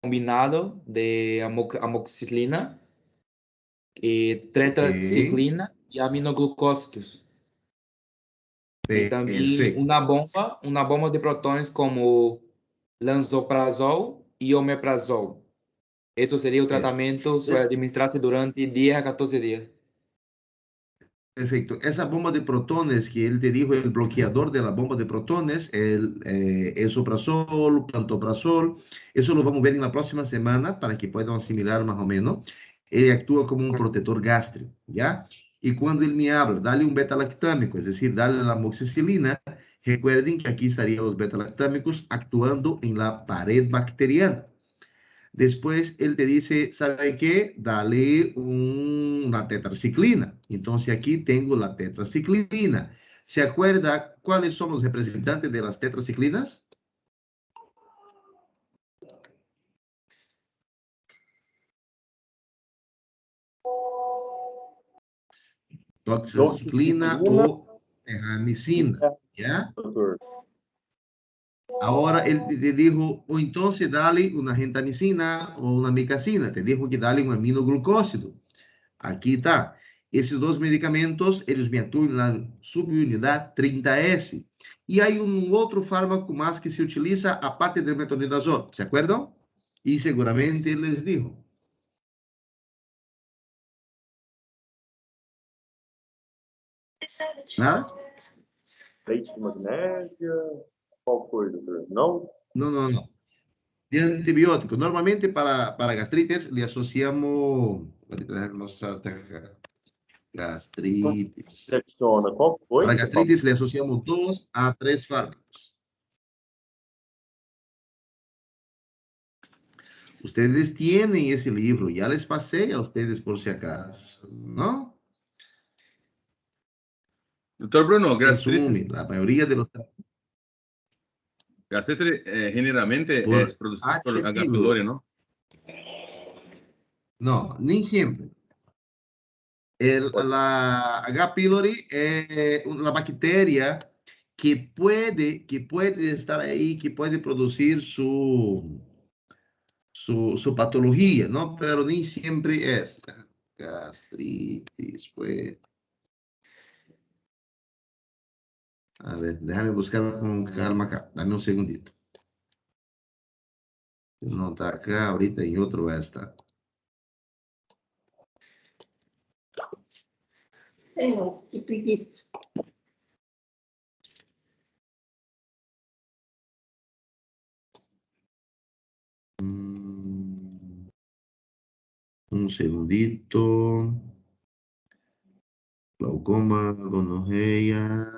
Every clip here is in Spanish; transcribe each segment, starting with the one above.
combinado de amoxicilina, Ok, tetraciclina y aminoglucósidos. Y también perfecto. una bomba de protones como lansoprazol y omeprazol. Eso sería el Eso. tratamiento, suele Es administrarse durante 10 a 14 días. perfecto. Esa bomba de protones que él te dijo, el bloqueador de la bomba de protones, el esomeprazol, pantoprazol, eso lo vamos a ver en la próxima semana para que puedan asimilar más o menos. Él actúa como un protector gástrico, ¿ya? Y cuando él me habla, dale un beta-lactámico, es decir, dale la amoxicilina, recuerden que aquí estarían los beta-lactámicos actuando en la pared bacteriana. Después él te dice, ¿sabe qué? Dale una tetraciclina. Entonces aquí tengo la tetraciclina. ¿Se acuerda cuáles son los representantes de las tetraciclinas? Doxiciclina Doxiciclina o e terramicina, ¿ya? doutor. Ahora él te dijo, o entonces dale una gentamicina o una micacina. Te dijo que dale un aminoglucósido. Aquí está. Esses dois medicamentos, eles me atuam na subunidade 30S. E aí um outro fármaco mais que se utiliza, a parte do metronidazol. Se acordam? E seguramente eles dijo. Nada? Leite de magnésia. Qual foi, doutor? Não? Não, não, não. De antibiótico. Normalmente para gastrites le associamos. Ahorita déjame mostrar acá. Gastrites. Flexiona. Qual foi Para que você falou? gastrites le associamos 2 a 3 fármacos. Ustedes tienen ese libro, ya les pasé a ustedes por si acaso, ¿no? Doctor Bruno, Resumen, la mayoría de los gastritis generalmente es por producido por H. H. pylori. pylori, ¿no? No, ni siempre. La H. pylori es una bacteria que puede estar ahí, que puede producir su patología, ¿no? Pero ni siempre es. Gastritis, pues. A ver, déjame buscar con calma acá. Dame un segundito. No está acá, ahorita en otro va a estar. Senhor, que preguiça. Un segundito. Glaucoma, gonorrea.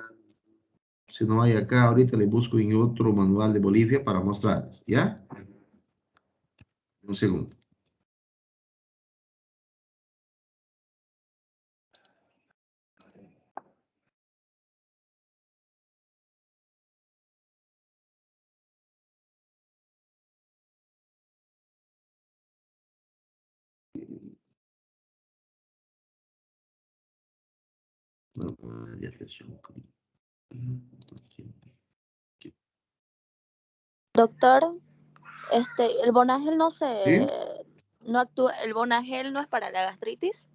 Si no hay acá, ahorita le busco en otro manual de Bolivia para mostrarles, ¿ya? Un segundo. No, ya te subo. Aquí. Doctor, el Bonagel ¿Sí? no actúa, el Bonagel no es para la gastritis.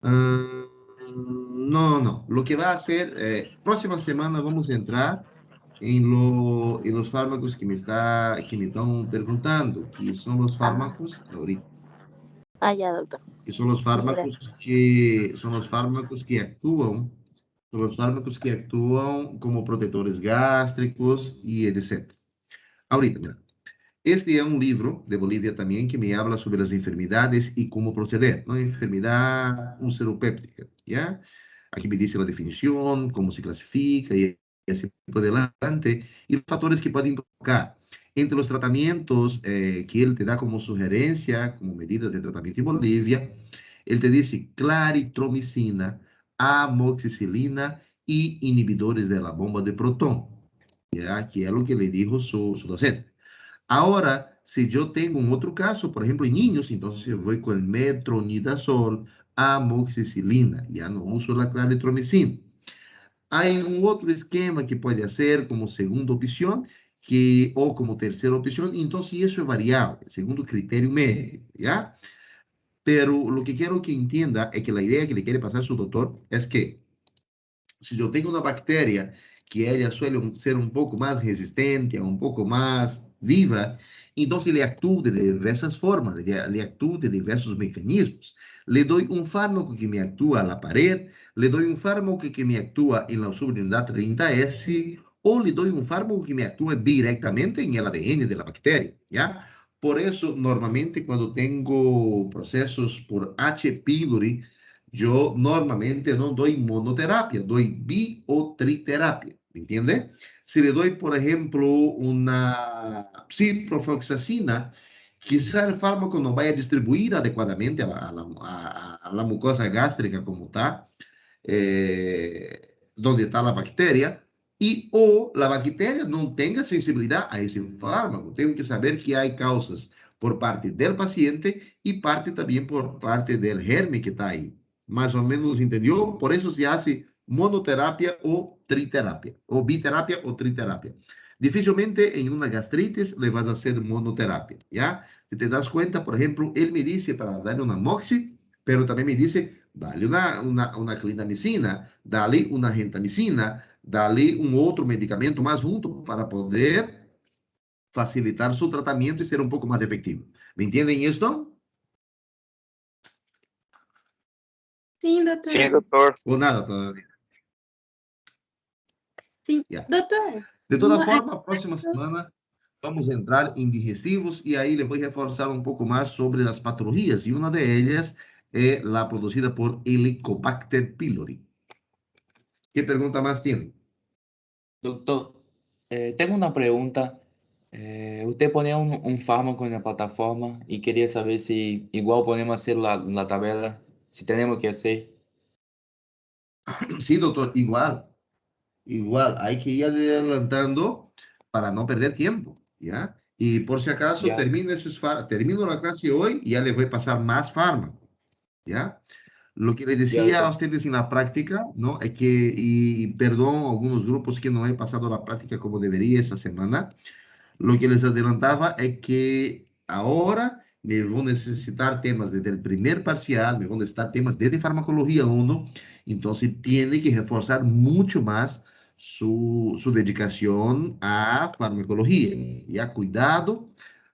No, no. Lo que va a hacer, próxima semana vamos a entrar en los fármacos que me están preguntando, que son los Ah, fármacos, ahorita, ya, doctor. que son los fármacos Gracias. son los fármacos que actúan como protectores gástricos y etc. Ahorita, mira. Este es un libro de Bolivia también que me habla sobre las enfermedades y cómo proceder, ¿no? Enfermedad ulceropéptica, ¿ya? Aquí me dice la definición, cómo se clasifica y así por delante, y los factores que pueden provocar. Entre los tratamientos que él te da como sugerencia, como medidas de tratamiento en Bolivia, él te dice claritromicina, amoxicilina y inhibidores de la bomba de protón, ¿ya? Que es lo que le dijo su docente. Ahora, si yo tengo un otro caso, por ejemplo, en niños, entonces yo voy con el metronidazol, amoxicilina, ya no uso la claritromicina. Hay un otro esquema que puede hacer como segunda opción, o como tercera opción, entonces eso es variable, segundo criterio médico, ¿ya? Pero lo que quiero que entienda es que la idea que le quiere pasar su doctor es que si yo tengo una bacteria que ella suele ser un poco más resistente, un poco más viva, entonces le actúo de diversas formas, le actúo de diversos mecanismos. Le doy un fármaco que me actúa a la pared, le doy un fármaco que me actúa en la subunidad 30S, o le doy un fármaco que me actúa directamente en el ADN de la bacteria, ¿ya? Por eso, normalmente, cuando tengo procesos por H. pylori, yo normalmente no doy monoterapia, doy bi o triterapia, ¿me entiende? Si le doy, por ejemplo, una ciprofloxacina, quizá el fármaco no vaya a distribuir adecuadamente a la mucosa gástrica como está, donde está la bacteria, y o la bacteria no tenga sensibilidad a ese fármaco. Tengo que saber que hay causas por parte del paciente y parte también por parte del germen que está ahí. Más o menos entendió, por eso se hace monoterapia o triterapia, o biterapia o triterapia. Difícilmente en una gastritis le vas a hacer monoterapia, ¿ya? Si te das cuenta, por ejemplo, él me dice para darle una moxi, pero también me dice, dale una clindamicina, dale una gentamicina, dale un otro medicamento más junto para poder facilitar su tratamiento y ser un poco más efectivo. ¿Me entienden esto? Sim, doutor. Sim, doutor. O nada todavía. Sim. Ya. Doutor, De toda uma- forma, próxima semana vamos a entrar en digestivos y ahí le voy a reforzar un poco más sobre las patologías y una de ellas es la producida por Helicobacter pylori. ¿Qué pregunta más tiene? Doctor, tengo una pregunta. Usted ponía un fármaco en la plataforma y quería saber si igual podemos hacer la tabla, si tenemos que hacer. Sí, doctor, igual, hay que ir adelantando para no perder tiempo, ¿ya? Y por si acaso Ya, termino la clase hoy y ya le voy a pasar más fármaco, ¿ya? Lo que les ya, decía a doctor. ustedes en la práctica, ¿no? Es que, y perdón a algunos grupos que no he pasado la práctica como debería esta semana, lo que les adelantaba es que ahora me voy a necesitar temas desde el primer parcial, me voy a necesitar temas desde farmacología 1, entonces tiene que reforzar mucho más su dedicación a farmacología. Ya cuidado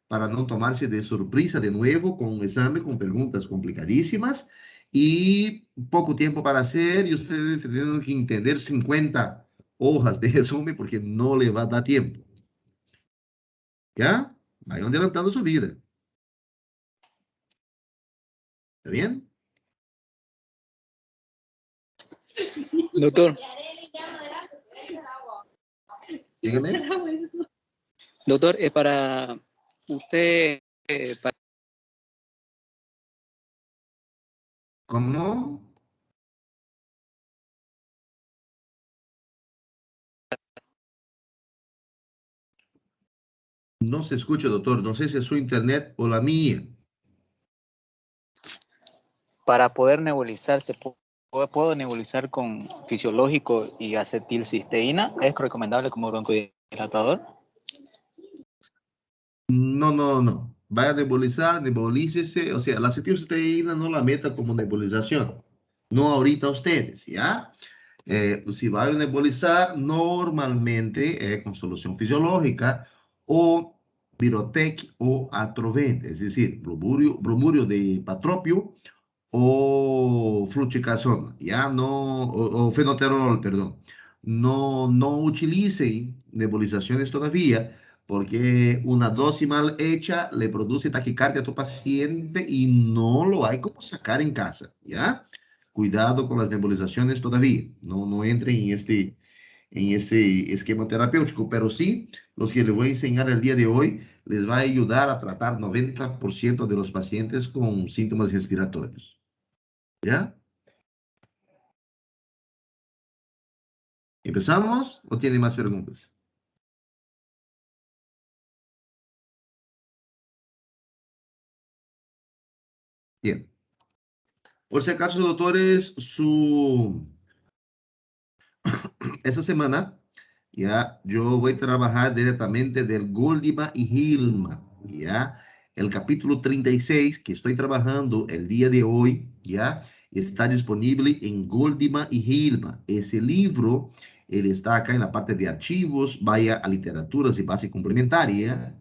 para no tomarse de sorpresa de nuevo con un examen con preguntas complicadísimas y poco tiempo para hacer y ustedes tienen que entender 50 hojas de resumen porque no le va a dar tiempo. ¿Ya? Vayan adelantando su vida. ¿Está bien? Doctor, Dígame. doctor, es para usted, ¿Cómo? No se escucha, doctor. No sé si es su internet o la mía. para poder nebulizar, puedo nebulizar con fisiológico y acetilcisteína. ¿Es recomendable como broncodilatador? No, no, no. Vaya a nebulizar, nebulícese. O sea, la acetilcisteína no la meta como nebulización. No ahorita ustedes, ¿ya? Si va a nebulizar, normalmente con solución fisiológica o Virotec o Atrovent, es decir, bromurio de patropio o fluticasona, ya no, o fenoterol, perdón. No utilicen nebulizaciones todavía, porque una dosis mal hecha le produce taquicardia a tu paciente y no lo hay como sacar en casa, ¿ya? Cuidado con las nebulizaciones todavía, no entren en ese esquema terapéutico, pero sí, los que les voy a enseñar el día de hoy les va a ayudar a tratar 90% de los pacientes con síntomas respiratorios. ¿Ya? ¿Empezamos o tiene más preguntas? Bien. Por si acaso, doctores, esta semana ¿ya? Yo voy a trabajar directamente del Goldima y Hilma, ¿ya? El capítulo 36 que estoy trabajando el día de hoy, ¿ya? Está disponible en Goldima y Hilma. Ese libro, él está acá en la parte de archivos, vaya a literaturas y base complementaria,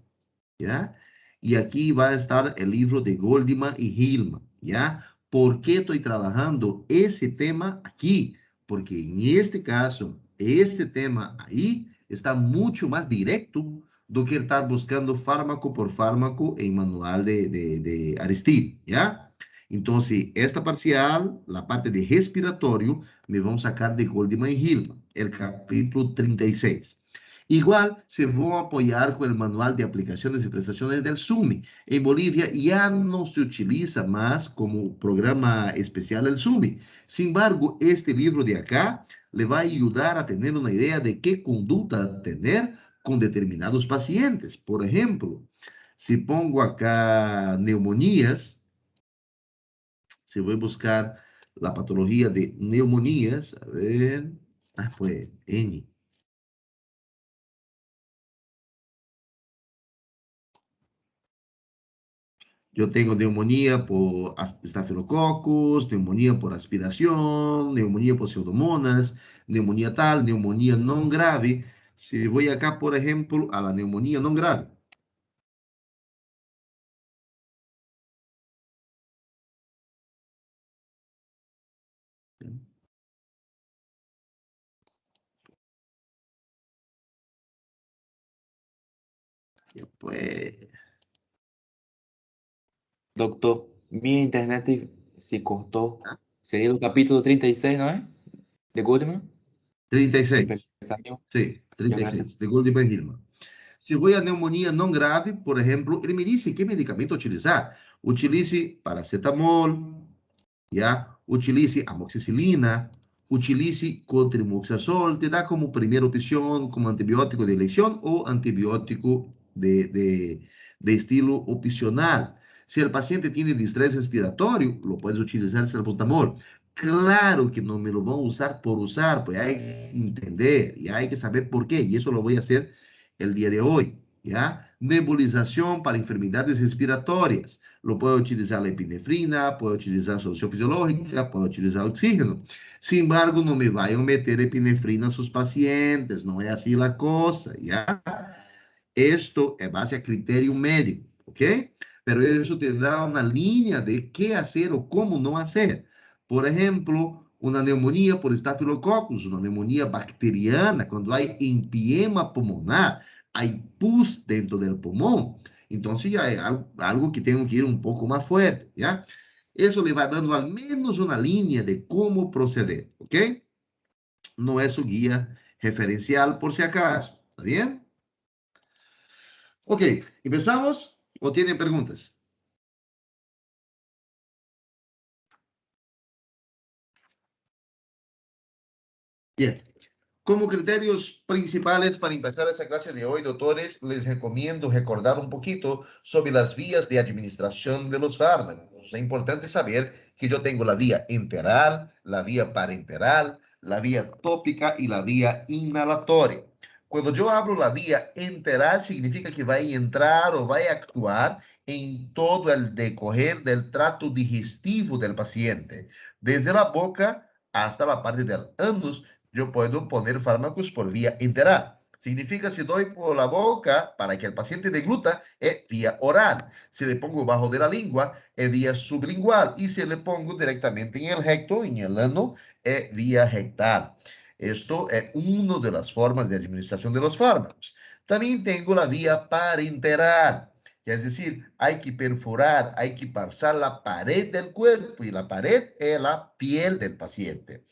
¿ya? Y aquí va a estar el libro de Goldima y Hilma, ¿ya? ¿Por qué estoy trabajando ese tema aquí? Porque en este caso, este tema ahí está mucho más directo do que estar buscando fármaco por fármaco en manual de Aristide, ¿ya? Entonces, esta parcial, la parte de respiratorio, me vão sacar de Goldman y Hilma, el capítulo 36. Igual se vão apoyar con el manual de aplicaciones y prestaciones del SUMI. En Bolivia ya no se utiliza más como programa especial el SUMI. Sin embargo, este libro de acá le va a ayudar a tener una idea de qué conducta tener con determinados pacientes. Por ejemplo, si pongo acá neumonías, si voy a buscar la patología de neumonías, a ver, pues N. Yo tengo neumonía por estafilococos, neumonía por aspiración, neumonía por pseudomonas, neumonía tal, neumonía no grave. Si voy acá, por ejemplo, a la neumonía no grave. Ya, pues, Doctor, mi internet se cortó. Sería el capítulo 36, ¿no es? De Goodman. 36. Empezario. Sí, Ya, gracias. 36, de Goldberg Hilma. Se voy a neumonía no grave, por ejemplo, ele me dice qué medicamento utilizar. Utilice paracetamol, ¿ya? Utilice amoxicilina, utilice cotrimoxazol, te da como primera opción como antibiótico de elección o antibiótico de estilo opcional. Si el paciente tiene distrés respiratorio, lo puedes utilizar salbutamol. Claro que no me lo van a usar por usar, pues hay que entender y hay que saber por qué, y eso lo voy a hacer el día de hoy, ¿ya? Nebulización para enfermedades respiratorias. Lo puedo utilizar la epinefrina, puedo utilizar solución fisiológica, puedo utilizar oxígeno. Sin embargo, no me vayan a meter epinefrina a sus pacientes, no es así la cosa, ¿ya? Esto es base a criterio médico, ¿ok? Pero eso te da una línea de qué hacer o cómo no hacer. Por ejemplo, una neumonía por estafilococcus, una neumonía bacteriana, cuando hay empiema pulmonar, hay pus dentro del pulmón. Entonces ya hay algo que tengo que ir un poco más fuerte, ¿ya? Eso le va dando al menos una línea de cómo proceder, ¿ok? No es su guía referencial por si acaso, ¿está bien? Ok, ¿empezamos o tienen preguntas? Bien. Como criterios principales para empezar esa clase de hoy, doctores, les recomiendo recordar un poquito sobre las vías de administración de los fármacos. Es importante saber que yo tengo la vía enteral, la vía parenteral, la vía tópica y la vía inhalatoria. Cuando yo hablo la vía enteral, significa que va a entrar o va a actuar en todo el decorrer del trato digestivo del paciente, desde la boca hasta la parte del ânus. Yo puedo poner fármacos por vía enteral. Significa si doy por la boca para que el paciente degluta, es vía oral. Si le pongo bajo de la lengua, es vía sublingual. Y si le pongo directamente en el recto, en el ano, es vía rectal. Esto es una de las formas de administración de los fármacos. También tengo la vía parenteral, que es decir, hay que perforar, hay que pasar la pared del cuerpo, y la pared es la piel del paciente.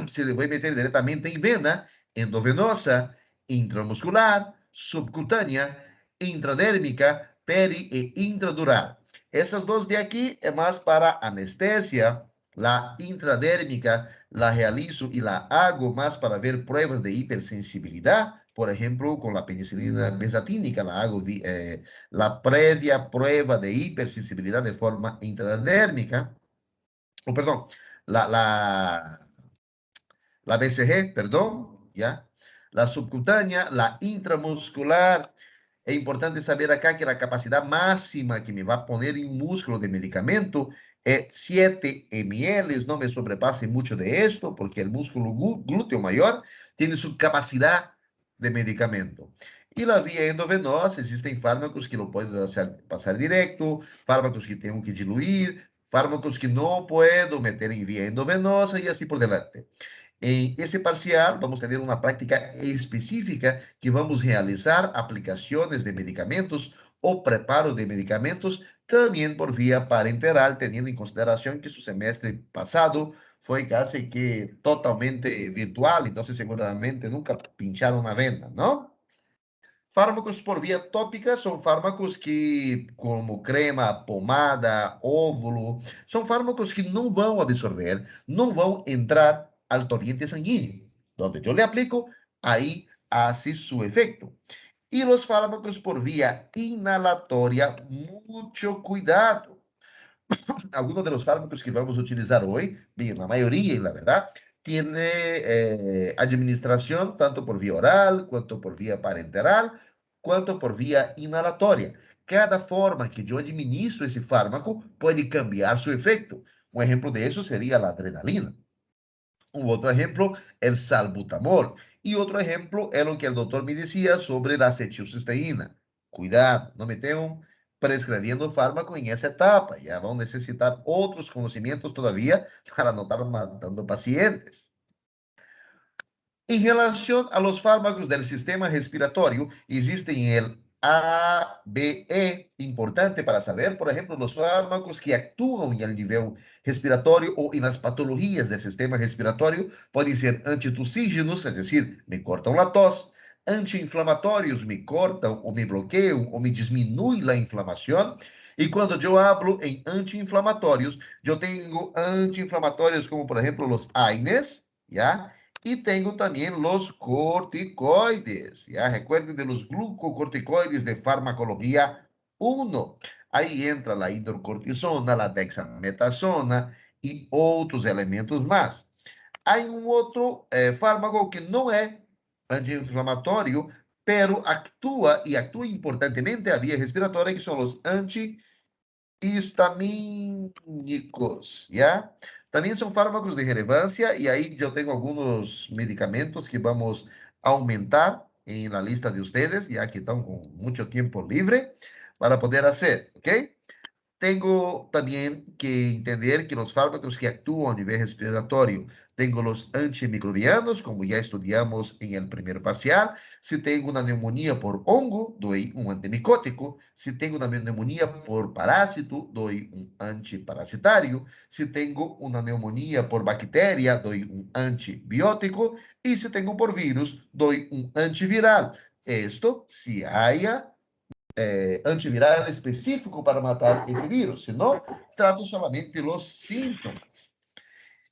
Se le voy a meter directamente en vena, endovenosa, intramuscular, subcutánea, intradérmica, peri e intradural. Esas dos de aquí es más para anestesia. La intradérmica la realizo y la hago más para ver pruebas de hipersensibilidad. Por ejemplo, con la penicilina benzatínica la hago la previa prueba de hipersensibilidad de forma intradérmica. Oh, perdón, la BCG, perdón, ¿ya? la subcutánea, la intramuscular. É importante saber acá que a capacidade máxima que me vai poner em um músculo de medicamento é 7 ml. Não me sobrepasse muito de esto, porque o músculo glúteo maior tem sua capacidade de medicamento. E na via endovenosa, existem fármacos que não podem passar direto, fármacos que tenho que diluir, fármacos que não posso meter em via endovenosa e assim por diante. Em esse parcial, vamos ter uma prática específica que vamos realizar aplicações de medicamentos ou preparo de medicamentos também por via parenteral, tendo em consideração que seu semestre passado foi quase que totalmente virtual, então seguramente nunca pincharam na venda, não? Fármacos por via tópica são fármacos que, como crema, pomada, óvulo, são fármacos que não vão absorver, não vão entrar ao torrente sanguíneo. Onde eu le aplico, aí hace su efecto. E os fármacos por via inalatória, muito cuidado. Algunos de los fármacos que vamos a utilizar hoy, bien, la mayoría, y la verdad, tiene administración tanto por vía oral, cuanto por vía parenteral, quanto por via inalatória. Cada forma que eu administro esse fármaco pode cambiar seu efeito. Um exemplo disso seria a adrenalina. Um outro exemplo é o salbutamol. E outro exemplo é o que o doutor me dizia sobre a acetilcisteína. Cuidado, não me tenham prescrevendo fármaco em essa etapa. Já vão necessitar outros conhecimentos todavia para não estar matando pacientes. Em relação a los fármacos del sistema respiratorio, existen el A, B, E, importante para saber, por ejemplo, los fármacos que actúan en el nivel respiratorio o en las patologías del sistema respiratorio pueden ser antitussígenos, es decir, me cortan la tos, antiinflamatorios, me cortan o me bloquean o me disminuyen la inflamación. Y cuando yo hablo en antiinflamatorios, yo tengo antiinflamatorios como, por ejemplo, los AINES, ¿ya? E tenho também os corticoides. Já recuerden de los glucocorticoides de farmacologia 1. Aí entra a hidrocortisona, a dexametasona e outros elementos mais. Há outro fármaco que não é anti-inflamatório, pero atua importantemente a via respiratória, que são os antihistamínicos, ¿ya? Também são fármacos de relevância, e aí eu tenho alguns medicamentos que vamos aumentar em la lista de ustedes, já que estão com muito tempo livre para poder fazer, ok? Tenho também que entender que os fármacos que atuam a nível respiratório, tenho os antimicrobianos, como já estudamos em el primeiro parcial. Se tenho uma pneumonia por hongo, dou um antimicótico. Se tenho uma pneumonia por parásito, dou um antiparasitário. Se tenho uma pneumonia por bactéria, dou um antibiótico. E se tenho por vírus, dou um antiviral. Esto se haya antiviral específico para matar esse vírus, senão trato somente os sintomas.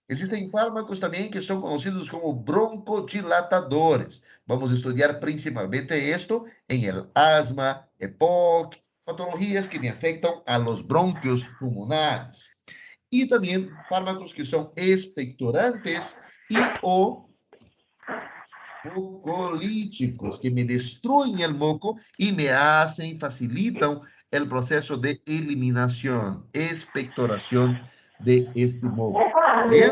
Existem fármacos também que são conhecidos como broncodilatadores. Vamos estudar principalmente isto em el asma, EPOC, patologias que me afetam a los bronquios pulmonares. E também fármacos que são expectorantes e ou mucolíticos, que me destruem o moco e me facilitam o processo de eliminação, expectoração de este moco. Bien?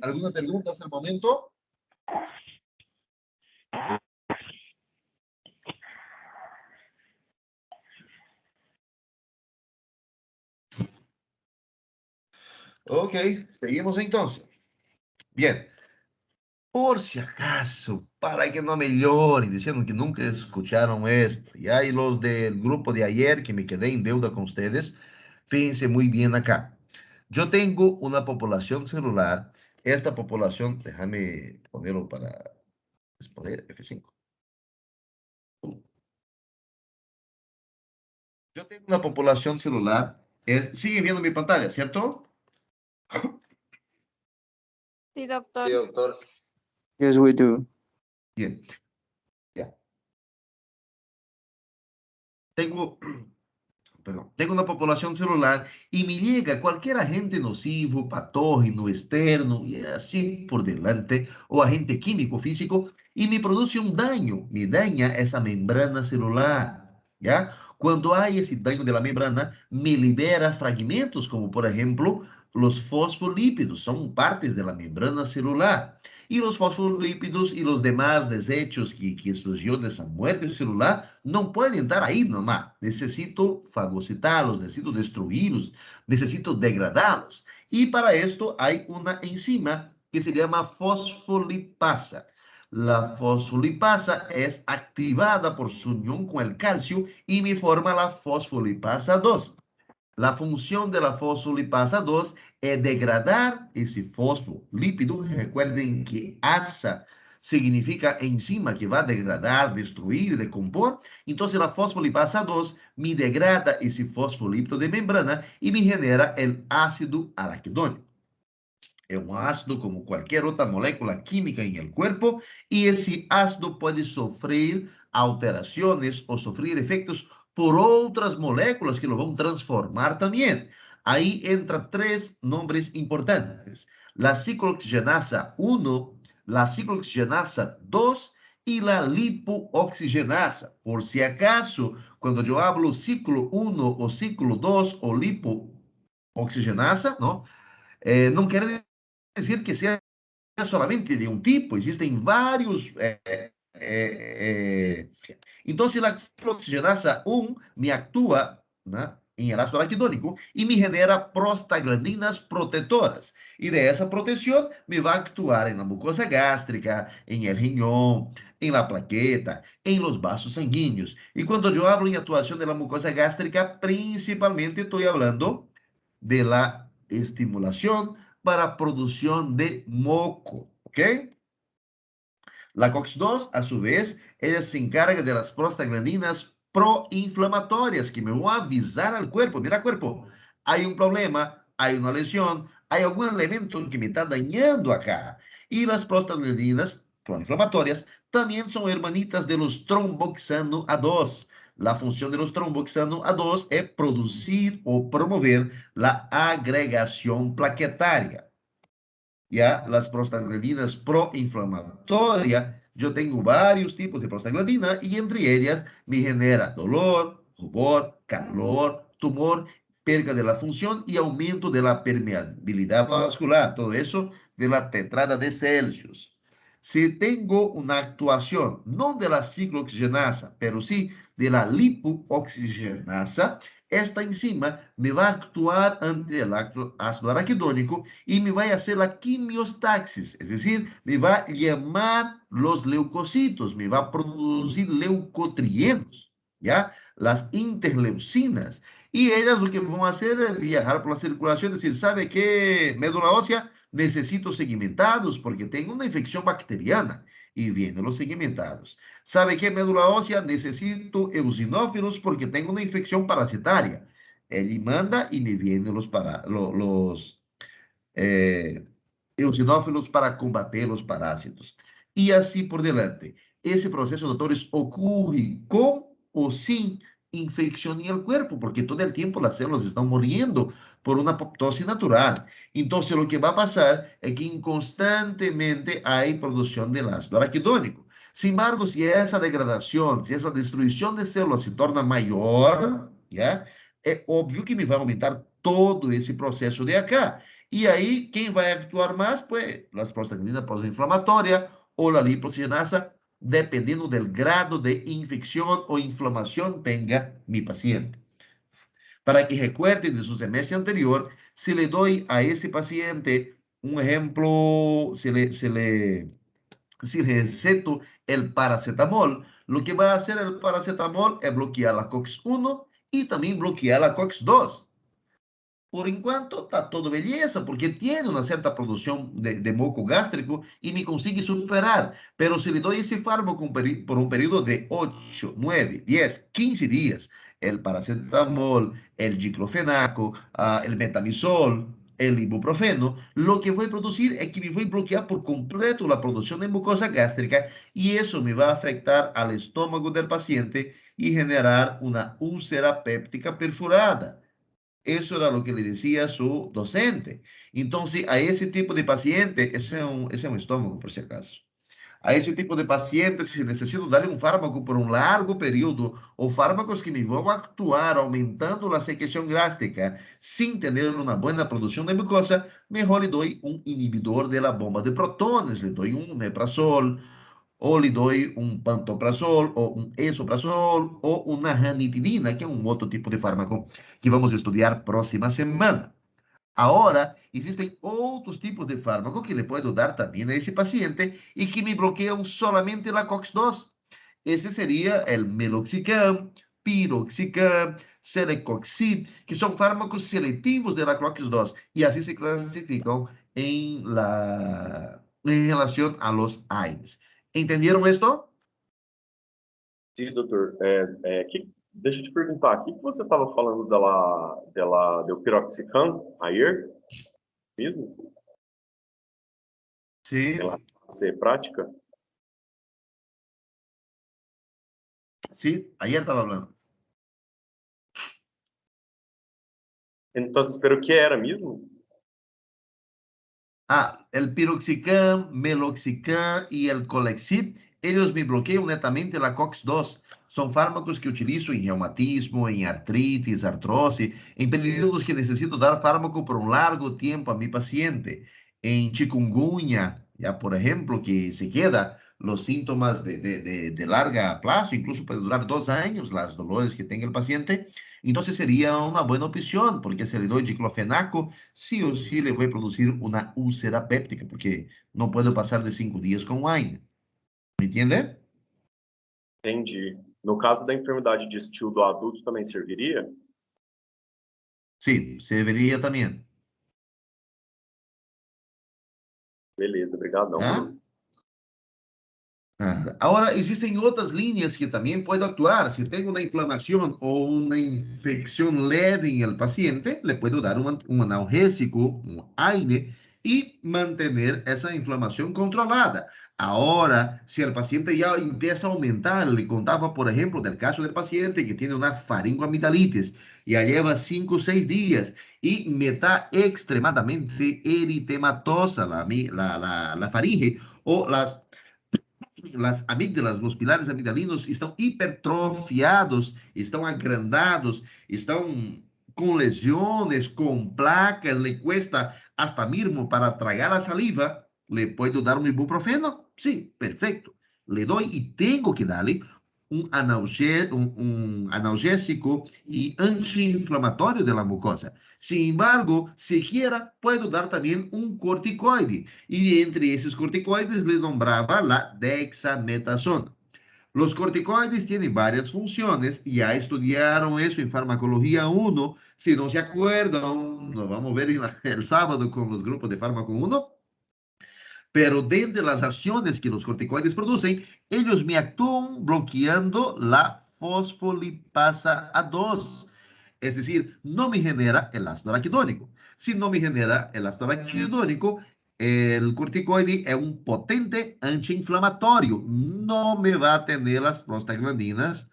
¿Alguna pregunta hasta el momento? Ok, seguimos entonces. Bien. Por si acaso, para que no me lloren diciendo que nunca escucharon esto, y hay los del grupo de ayer que me quedé en deuda con ustedes, fíjense muy bien acá. Yo tengo una población celular, esta población, déjame ponerlo para exponer F5. Yo tengo una población celular, siguen viendo mi pantalla, ¿cierto? Sí, doctor. Sí, doctor. Yes, we do. Bien. Ya. Tengo perdón, tengo una población celular y me llega cualquier agente nocivo, patógeno, externo y así por delante, o agente químico, físico, y me produce un daño, me daña esa membrana celular, ¿ya? Cuando hay ese daño de la membrana, me libera fragmentos, como por ejemplo, los fosfolípidos, son partes de la membrana celular. Y los fosfolípidos y los demás desechos que surgió de esa muerte celular no pueden estar ahí nomás. Necesito fagocitarlos, necesito destruirlos, necesito degradarlos. Y para esto hay una enzima que se llama fosfolipasa. La fosfolipasa es activada por su unión con el calcio y me forma la fosfolipasa 2. La función de la fosfolipasa 2 es degradar ese fosfolípido. Recuerden que asa significa enzima que va a degradar, destruir, decompor. Entonces la fosfolipasa 2 me degrada ese fosfolípido de membrana y me genera el ácido araquidónico. Es un ácido como cualquier otra molécula química en el cuerpo y ese ácido puede sufrir alteraciones o sufrir efectos por otras moléculas que lo van a transformar también. Ahí entran tres nombres importantes: la ciclooxigenasa 1, la ciclooxigenasa 2 y la lipooxigenasa. Por si acaso, cuando yo hablo ciclo 1 o ciclo 2 o lipooxigenasa, ¿no? No quiere decir que sea solamente de un tipo, existen varios. Entonces, la ciclooxigenasa 1 me actúa, ¿no?, en el ácido araquidónico y me genera prostaglandinas protectoras. Y de esa protección me va a actuar en la mucosa gástrica, en el riñón, en la plaqueta, en los vasos sanguíneos. Y cuando yo hablo en actuación de la mucosa gástrica, principalmente estoy hablando de la estimulación para producción de moco, ¿ok? La COX-2, a su vez, ella se encarga de las prostaglandinas proinflamatorias que me van a avisar al cuerpo: mira, cuerpo, hay un problema, hay una lesión, hay algún elemento que me está dañando acá. Y las prostaglandinas proinflamatorias también son hermanitas de los tromboxano A2. La función de los tromboxano A2 es producir o promover la agregación plaquetaria. Ya las prostaglandinas proinflamatorias, yo tengo varios tipos de prostaglandina y entre ellas me genera dolor, rubor, calor, tumor, pérdida de la función y aumento de la permeabilidad vascular. Todo eso de la tetrada de Celsius. Si tengo una actuación, no de la ciclooxigenasa, pero sí de la lipooxigenasa, esta enzima me va a actuar ante el ácido araquidónico y me va a hacer la quimiostaxis, es decir, me va a llamar los leucocitos, me va a producir leucotrienos, ¿ya? Las interleucinas. Y ellas lo que van a hacer es viajar por la circulación, decir, ¿sabe qué, médula ósea? Necesito segmentados porque tengo una infección bacteriana. Y vienen los segmentados. ¿Sabe qué, médula ósea? Necesito eosinófilos porque tengo una infección parasitaria. Él manda y me vienen los eosinófilos para combater los parásitos. Y así por delante. Ese proceso, doctores, ocurre con o sin infección en el cuerpo, porque todo el tiempo las células están muriendo por una apoptosis natural. Entonces, lo que va a pasar es que constantemente hay producción del ácido araquidónico. Sin embargo, si esa degradación, si esa destrucción de células se torna mayor, ¿ya? Es obvio que me va a aumentar todo ese proceso de acá. Y ahí, ¿quién va a actuar más? Pues las prostaglandinas proinflamatorias o la lipooxigenasa, dependiendo del grado de infección o inflamación tenga mi paciente. Para que recuerden de su semestre anterior, si le doy a ese paciente un ejemplo, si receto el paracetamol, lo que va a hacer el paracetamol es bloquear la COX-1 y también bloquear la COX-2. Por enquanto, está todo belleza, porque tiene una cierta producción de moco gástrico y me consigue superar. Pero si le doy ese fármaco por un periodo de 8, 9, 10, 15 días, el paracetamol, el diclofenaco, el metamizol, el ibuprofeno, lo que voy a producir es que me voy a bloquear por completo la producción de mucosa gástrica y eso me va a afectar al estómago del paciente y generar una úlcera péptica perforada. Eso era lo que le decía su docente. Entonces, a ese tipo de paciente, ese es un estómago, por si acaso. A esse tipo de pacientes, se necessito dar um fármaco por um largo período, ou fármacos que me vão atuar aumentando a secreção gástrica, sem ter uma boa produção de mucosa, melhor lhe dou um inibidor da bomba de protones, lhe dou um omeprazol, ou lhe dou um pantoprazol, ou um esomeprazol, ou uma ranitidina, que é um outro tipo de fármaco que vamos estudar próxima semana. Agora, existem outros tipos de fármaco que le puedo dar também a esse paciente e que me bloqueiam solamente a COX-2. Esse seria o meloxicam, piroxicam, celecoxib, que são fármacos seletivos da COX-2 e assim se classificam em relação a los AINES. Entenderam isto? Sim, doutor. Deixa eu te perguntar, o que você estava falando do piroxicam, ayer, mesmo? Sim. Ela ser prática? Sim, ayer estava falando. Então, espero que era mesmo? El piroxicam, meloxicam e el colexib, eles me bloqueiam netamente a COX-2. São fármacos que utilizo em reumatismo, em artrites, artrose, em períodos que necessito dar fármaco por um largo tempo a mi paciente. Em chikungunya, já por exemplo, que se queda os síntomas de larga plazo, incluso pode durar 2 anos, as dolores que tem o paciente. Então, seria uma boa opção, porque se le dou diclofenaco, sí o sí le voy a producir una úlcera péptica, porque no puedo pasar de 5 días con wine. ¿Me entiende? Entendi. No caso da enfermidade de estilo do adulto, também serviria? Sí, serviría también. Beleza, obrigadão. ¿Ah? Ahora, existen otras líneas que también puedo actuar. Si tengo una inflamación o una infección leve en el paciente, le puedo dar un analgésico, un AINE, y mantener esa inflamación controlada. Ahora, si el paciente ya empieza a aumentar, le contaba, por ejemplo, del caso del paciente que tiene una faringoamigdalitis, ya lleva 5 o 6 días y me está extremadamente eritematosa la faringe o las amígdalas, los pilares amigdalinos estão hipertrofiados, estão agrandados, estão com lesões, com placas, le cuesta hasta mesmo para tragar a saliva, le puedo dar um ibuprofeno? Sim, perfeito. Le dou e tenho que dar-lhe um analgésico e anti-inflamatório da mucosa. Sin embargo, se quiera, puedo dar também um corticoide. E entre esses corticoides, le nombrava la dexametasona. Los corticoides tienen varias funciones, ya estudiaron eso en farmacología 1. Si no se acuerdan, lo vamos a ver el sábado con los grupos de fármaco 1. Pero dentro de las acciones que los corticoides producen, ellos me actúan bloqueando la fosfolipasa A2. Es decir, no me genera el ácido araquidónico. Si no me genera el ácido araquidónico, el corticoide es un potente antiinflamatorio. No me va a tener las prostaglandinas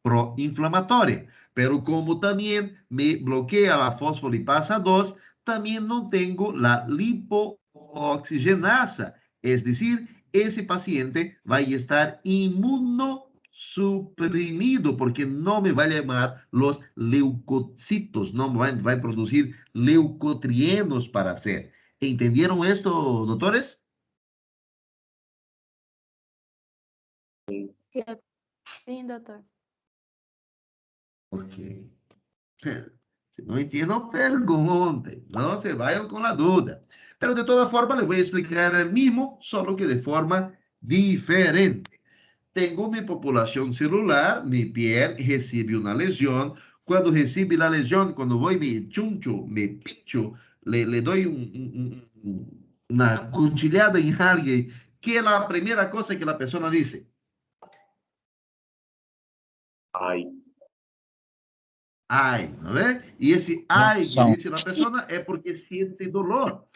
proinflamatorias. Pero como también me bloquea la fosfolipasa 2, también no tengo la lipooxigenasa. Es decir, ese paciente va a estar inmunosuprimido porque no me va a llamar los leucocitos, no va a producir leucotrienos para hacer. ¿Entendieron esto, doctores? Sim, doutor. Ok. Si no entiendo, pregunten, no se vayan con la duda. Pero de todas formas, les voy a explicar el mismo, solo que de forma diferente. Tengo mi población celular, mi piel recibe una lesión. Cuando recibe la lesión, cuando voy, me chuncho, me pincho, le doy una cuchillada en alguien, ¿qué es la primera cosa que la persona dice? Ai. Ay, ¿no ve? Y ese ay que dice la persona es porque siente dolor.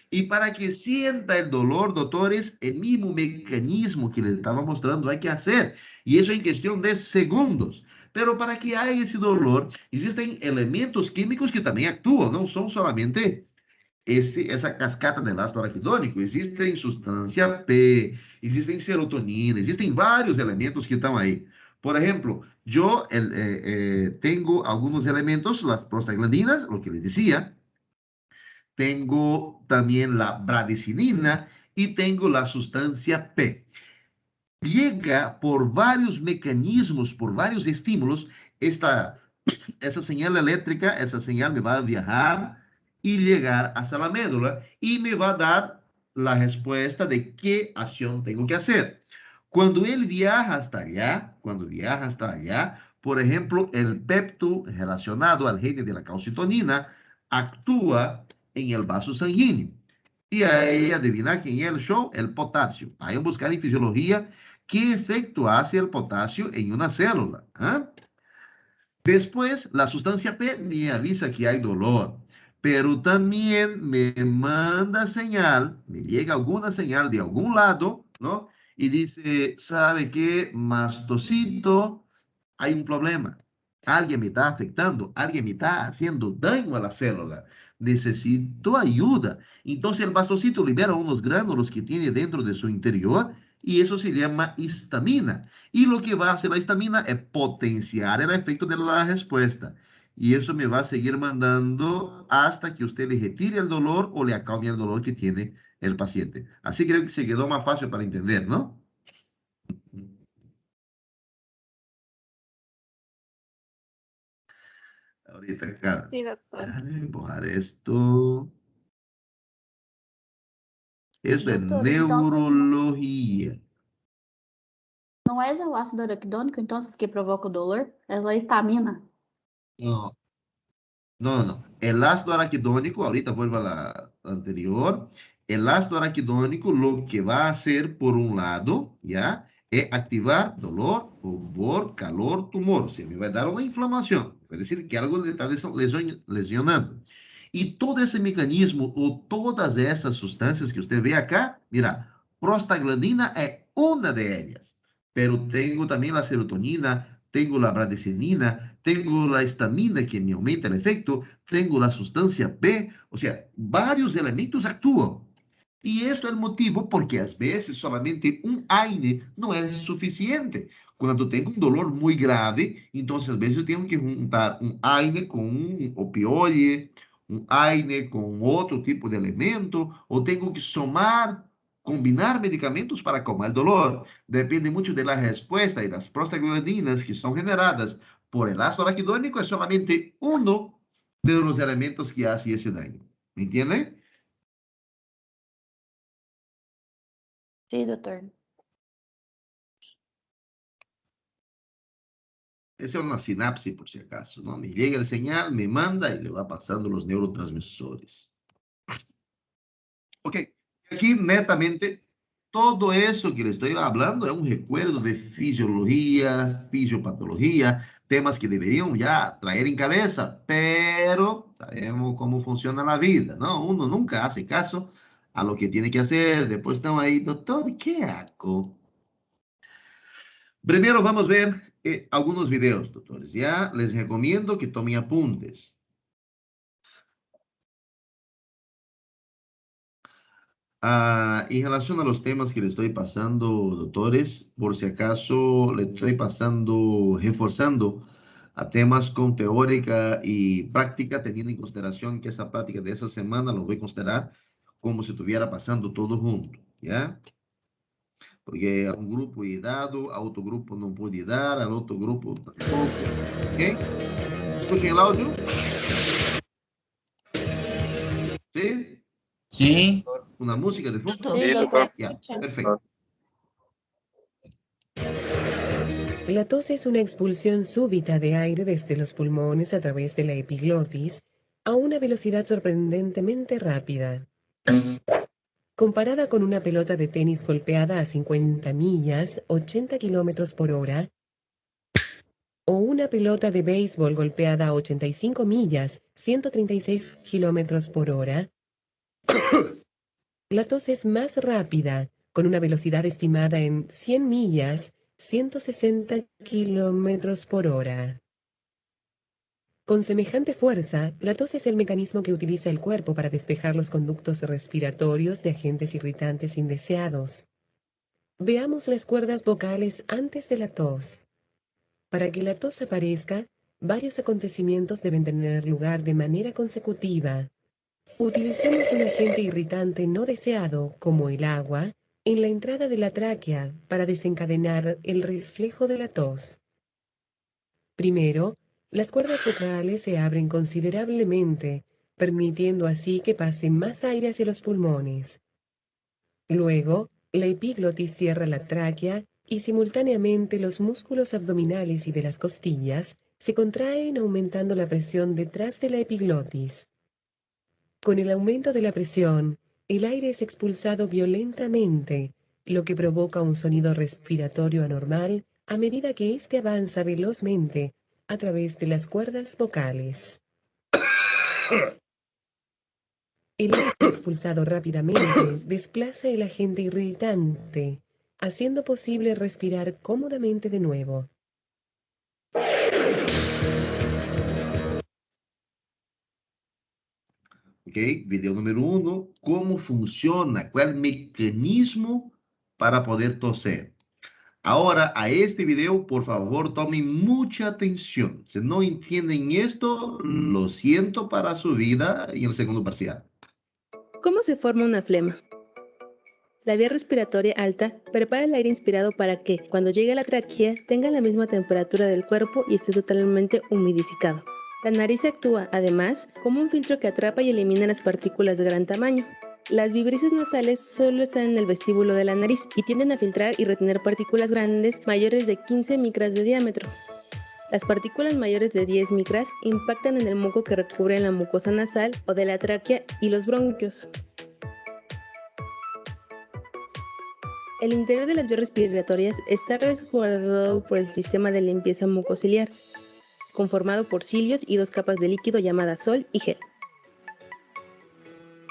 Y para que sienta el dolor, doctores, el mismo mecanismo que les estaba mostrando hay que hacer. Y eso en cuestión de segundos. Pero para que haya ese dolor, existen elementos químicos que también actúan, no son solamente esa cascata del ácido araquidónico. Existen sustancia P, existen serotonina, existen varios elementos que están ahí. Por ejemplo, yo tengo algunos elementos, las prostaglandinas, lo que les decía, tengo también la bradicinina y tengo la sustancia P. Llega por varios mecanismos, por varios estímulos, esa señal eléctrica, esa señal me va a viajar y llegar hasta la médula y me va a dar la respuesta de qué acción tengo que hacer. Cuando él viaja hasta allá, cuando viaja hasta allá, por ejemplo, el pepto relacionado al gene de la calcitonina actúa en el vaso sanguíneo. Y ahí adivina quién es el show, el potasio. Vayan a buscar en fisiología qué efecto hace el potasio en una célula. ¿Ah? Después, la sustancia P me avisa que hay dolor, pero también me manda señal, me llega alguna señal de algún lado, ¿no? Y dice, ¿sabe qué? Mastocito, hay un problema. Alguien me está afectando, alguien me está haciendo daño a la célula. Necesito ayuda. Entonces el mastocito libera unos gránulos que tiene dentro de su interior y eso se llama histamina. Y lo que va a hacer la histamina es potenciar el efecto de la respuesta. Y eso me va a seguir mandando hasta que usted le retire el dolor o le acalme el dolor que tiene el paciente. Así creo que se quedó más fácil para entender, ¿no? Ahorita acá. Sí, doctor. Déjame empujar esto. Eso es Doutor, então neurología. não é o ácido araquidônico, então, que provoca o dolor? É a histamina. No, no. El ácido araquidónico, ahorita vuelvo a la anterior. El ácido araquidónico lo que va a hacer, por un lado, ¿ya? Es activar dolor, rubor, calor, tumor. Se me va a dar una inflamación. Es decir, que algo le está lesionando. Y todo ese mecanismo o todas esas sustancias que usted ve acá, mira, prostaglandina es una de ellas. Pero tengo también la serotonina, tengo la bradicinina, tengo la histamina que me aumenta el efecto, tengo la sustancia P, o sea, varios elementos actúan. Y esto es el motivo porque a veces solamente un AINE no es suficiente. Cuando tengo un dolor muy grave, entonces a veces yo tengo que juntar un AINE con un opioide, un AINE con otro tipo de elemento, o tengo que somar, combinar medicamentos para calmar el dolor. Depende mucho de la respuesta y las prostaglandinas que son generadas por el ácido araquidónico es solamente uno de los elementos que hace ese daño. ¿Me entiende? Sim, doutor. Esa es una sinapsis, por si acaso, ¿no? Me llega el señal, me manda y le va pasando los neurotransmisores. Ok, aquí netamente todo eso que le estoy hablando es un recuerdo de fisiología, fisiopatología, temas que deberían ya traer en cabeza, pero sabemos cómo funciona la vida, ¿no? Uno nunca hace caso a lo que tiene que hacer, después estamos ahí, doctor, ¿qué hago? Primero vamos a ver algunos videos, doctores. Ya les recomiendo que tomen apuntes. En relación a los temas que le estoy pasando, doctores, por si acaso le estoy pasando, reforzando a temas con teórica y práctica, teniendo en consideración que esa práctica de esa semana lo voy a considerar como si estuviera pasando todo junto, ¿ya? Porque a un grupo he dado, a otro grupo no pude dar, al otro grupo tampoco, ¿ok? ¿Escuchen el audio? ¿Sí? Sí, Una música de fondo. Sim, Sim, doutor. doutor. Ya, perfecto. La tos es una expulsión súbita de aire desde los pulmones a través de la epiglotis a una velocidad sorprendentemente rápida. Comparada con una pelota de tenis golpeada a 50 millas, 80 kilómetros por hora, o una pelota de béisbol golpeada a 85 millas, 136 kilómetros por hora, La tos es más rápida, con una velocidad estimada en 100 millas, 160 kilómetros por hora. Con semejante fuerza, la tos es el mecanismo que utiliza el cuerpo para despejar los conductos respiratorios de agentes irritantes indeseados. Veamos las cuerdas vocales antes de la tos. Para que la tos aparezca, varios acontecimientos deben tener lugar de manera consecutiva. Utilicemos un agente irritante no deseado, como el agua, en la entrada de la tráquea para desencadenar el reflejo de la tos. Primero, las cuerdas vocales se abren considerablemente, permitiendo así que pase más aire hacia los pulmones. Luego, la epiglotis cierra la tráquea y simultáneamente los músculos abdominales y de las costillas se contraen aumentando la presión detrás de la epiglotis. Con el aumento de la presión, el aire es expulsado violentamente, lo que provoca un sonido respiratorio anormal a medida que éste avanza velozmente a través de las cuerdas vocales. El aire expulsado rápidamente desplaza el agente irritante, haciendo posible respirar cómodamente de nuevo. Ok, video número 1, ¿cómo funciona? ¿Cuál es el mecanismo para poder toser? Ahora, a este video, por favor, tomen mucha atención. Si no entienden esto, lo siento para su vida en el segundo parcial. ¿Cómo se forma una flema? La vía respiratoria alta prepara el aire inspirado para que, cuando llegue a la tráquea, tenga la misma temperatura del cuerpo y esté totalmente humidificado. La nariz actúa, además, como un filtro que atrapa y elimina las partículas de gran tamaño. Las vibrisas nasales solo están en el vestíbulo de la nariz y tienden a filtrar y retener partículas grandes mayores de 15 micras de diámetro. Las partículas mayores de 10 micras impactan en el moco que recubre la mucosa nasal o de la tráquea y los bronquios. El interior de las vías respiratorias está resguardado por el sistema de limpieza mucociliar, conformado por cilios y dos capas de líquido llamadas sol y gel.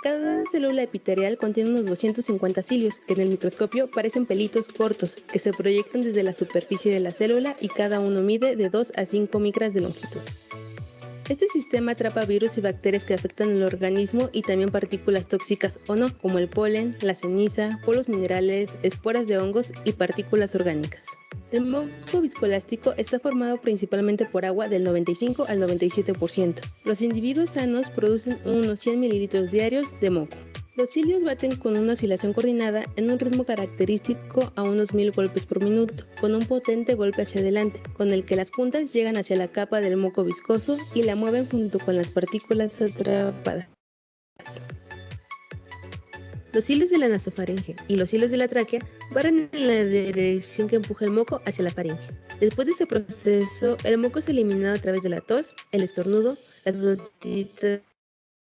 Cada célula epitelial contiene unos 250 cilios, que en el microscopio parecen pelitos cortos, que se proyectan desde la superficie de la célula y cada uno mide de 2 a 5 micras de longitud. Este sistema atrapa virus y bacterias que afectan el organismo y también partículas tóxicas o no, como el polen, la ceniza, polvos minerales, esporas de hongos y partículas orgánicas. El moco viscoelástico está formado principalmente por agua del 95 al 97%. Los individuos sanos producen unos 100 mililitros diarios de moco. Los cilios baten con una oscilación coordinada en un ritmo característico a unos 1000 golpes por minuto, con un potente golpe hacia adelante, con el que las puntas llegan hacia la capa del moco viscoso y la mueven junto con las partículas atrapadas. Los cilios de la nasofaringe y los cilios de la tráquea barren en la dirección que empuja el moco hacia la faringe. Después de ese proceso, el moco es eliminado a través de la tos, el estornudo, las gotitas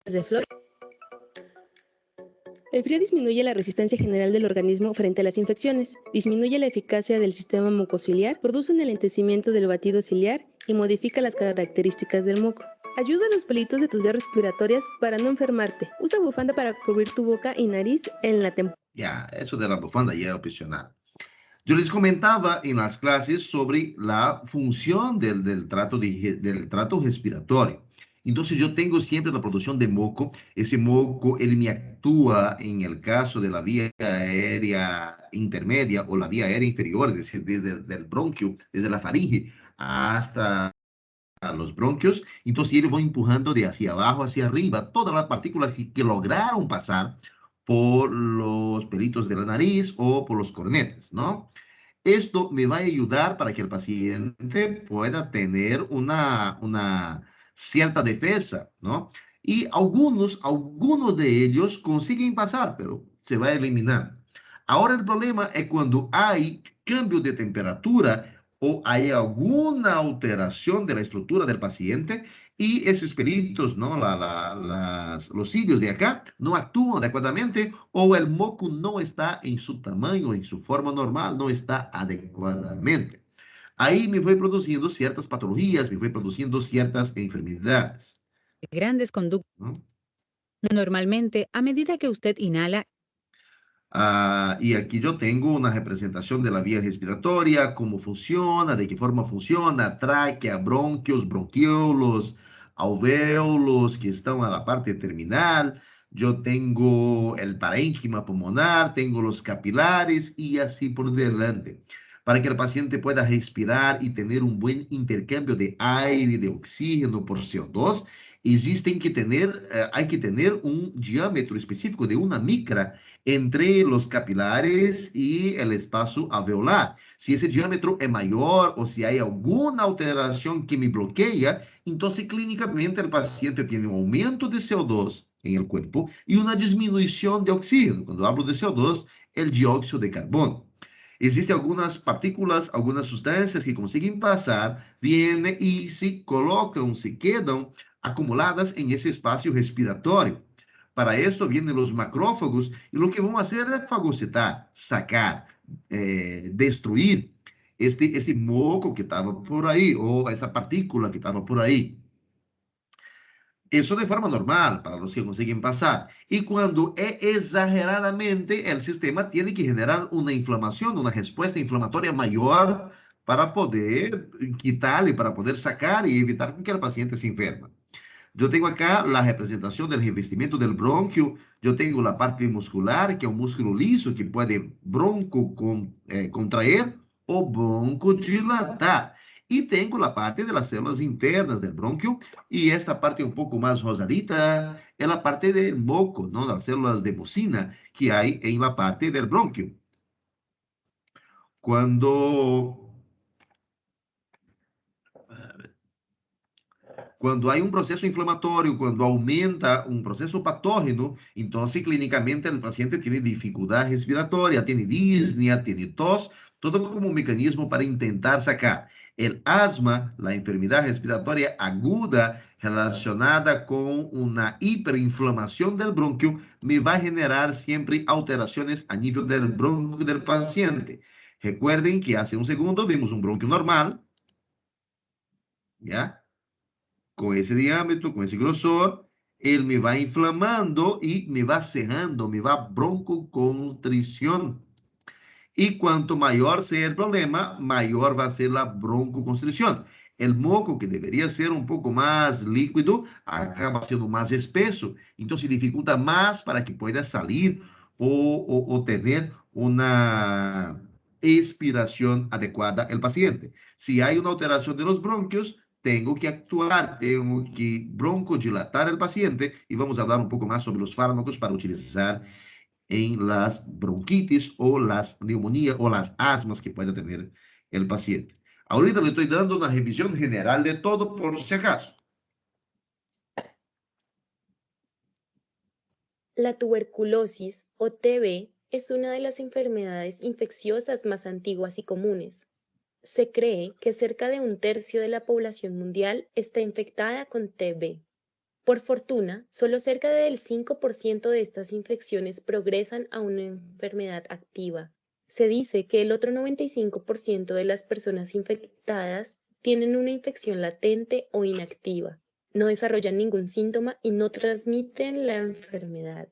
de flor. El frío disminuye la resistencia general del organismo frente a las infecciones, disminuye la eficacia del sistema mucociliar, produce un enlentecimiento del batido ciliar y modifica las características del moco. Ayuda a los pelitos de tus vías respiratorias para no enfermarte. Usa bufanda para cubrir tu boca y nariz en la temporada. Ya, eso de la bufanda ya es opcional. Yo les comentaba en las clases sobre la función del trato respiratorio. Entonces yo tengo siempre la producción de moco. Ese moco, él me actúa en el caso de la vía aérea intermedia o la vía aérea inferior, es decir, desde el bronquio, desde la faringe hasta los bronquios. Entonces ellos van empujando de hacia abajo hacia arriba todas las partículas que lograron pasar por los pelitos de la nariz o por los cornetes, ¿no? Esto me va a ayudar para que el paciente pueda tener una cierta defensa, ¿no? Y algunos de ellos consiguen pasar, pero se va a eliminar. Ahora el problema es cuando hay cambio de temperatura o hay alguna alteración de la estructura del paciente y esos pelitos, ¿no? Los cilios de acá no actúan adecuadamente o el moco no está en su tamaño, en su forma normal, no está adecuadamente. Ahí me voy produciendo ciertas patologías, me voy produciendo ciertas enfermedades. Grandes conductos. ¿No? Normalmente, a medida que usted inhala Y aquí yo tengo una representación de la vía respiratoria, cómo funciona, de qué forma funciona, tráquea, bronquios, bronquiolos, alvéolos que están a la parte terminal. Yo tengo el parénquima pulmonar, tengo los capilares y así por delante. Para que el paciente pueda respirar y tener un buen intercambio de aire, de oxígeno por CO2, hay que tener un diámetro específico de una micra entre los capilares y el espacio alveolar. Si ese diámetro es mayor o si hay alguna alteración que me bloquea, entonces clínicamente el paciente tiene un aumento de CO2 en el cuerpo y una disminución de oxígeno. Cuando hablo de CO2, el dióxido de carbono. Existen algunas partículas, algunas sustancias que consiguen pasar, vienen y se colocan, se quedan acumuladas en ese espacio respiratorio. Para esto vienen los macrófagos y lo que vamos a hacer es fagocitar, sacar, destruir ese moco que estaba por ahí o esa partícula que estaba por ahí. Eso de forma normal para los que consiguen pasar. Y cuando es exageradamente, el sistema tiene que generar una inflamación, una respuesta inflamatoria mayor para poder quitarle, para poder sacar y evitar que el paciente se enferme. Yo tengo acá la representación del revestimiento del bronquio. Yo tengo la parte muscular, que es un músculo liso que puede contraer o broncodilatar. Y tengo la parte de las células internas del bronquio. Y esta parte un poco más rosadita es la parte del moco, ¿no? Las células de mucina que hay en la parte del bronquio. Quando há um processo inflamatório, quando aumenta um processo patógeno, então, clínicamente, o paciente tem dificuldade respiratória, tem disnea, tem tos, todo como um mecanismo para tentar sacar. El asma, la enfermedad respiratoria aguda relacionada con una hiperinflamación del bronquio, me va a generar siempre alteraciones a nivel del bronquio del paciente. Recuerden que hace un segundo vimos un bronquio normal, ¿ya? Con ese diámetro, con ese grosor, él me va inflamando y me va cerrando, me va broncoconstricción. Y cuanto mayor sea el problema, mayor va a ser la broncoconstricción. El moco, que debería ser un poco más líquido, acaba siendo más espeso. Entonces dificulta más para que pueda salir o tener una expiración adecuada el paciente. Si hay una alteración de los bronquios, tengo que actuar, tengo que broncodilatar el paciente y vamos a hablar un poco más sobre los fármacos para utilizar en las bronquitis o las neumonías o las asmas que pueda tener el paciente. Ahorita le estoy dando una revisión general de todo por si acaso. La tuberculosis o TB es una de las enfermedades infecciosas más antiguas y comunes. Se cree que cerca de 1/3 de la población mundial está infectada con TB. Por fortuna, solo cerca del 5% de estas infecciones progresan a una enfermedad activa. Se dice que el otro 95% de las personas infectadas tienen una infección latente o inactiva, no desarrollan ningún síntoma y no transmiten la enfermedad.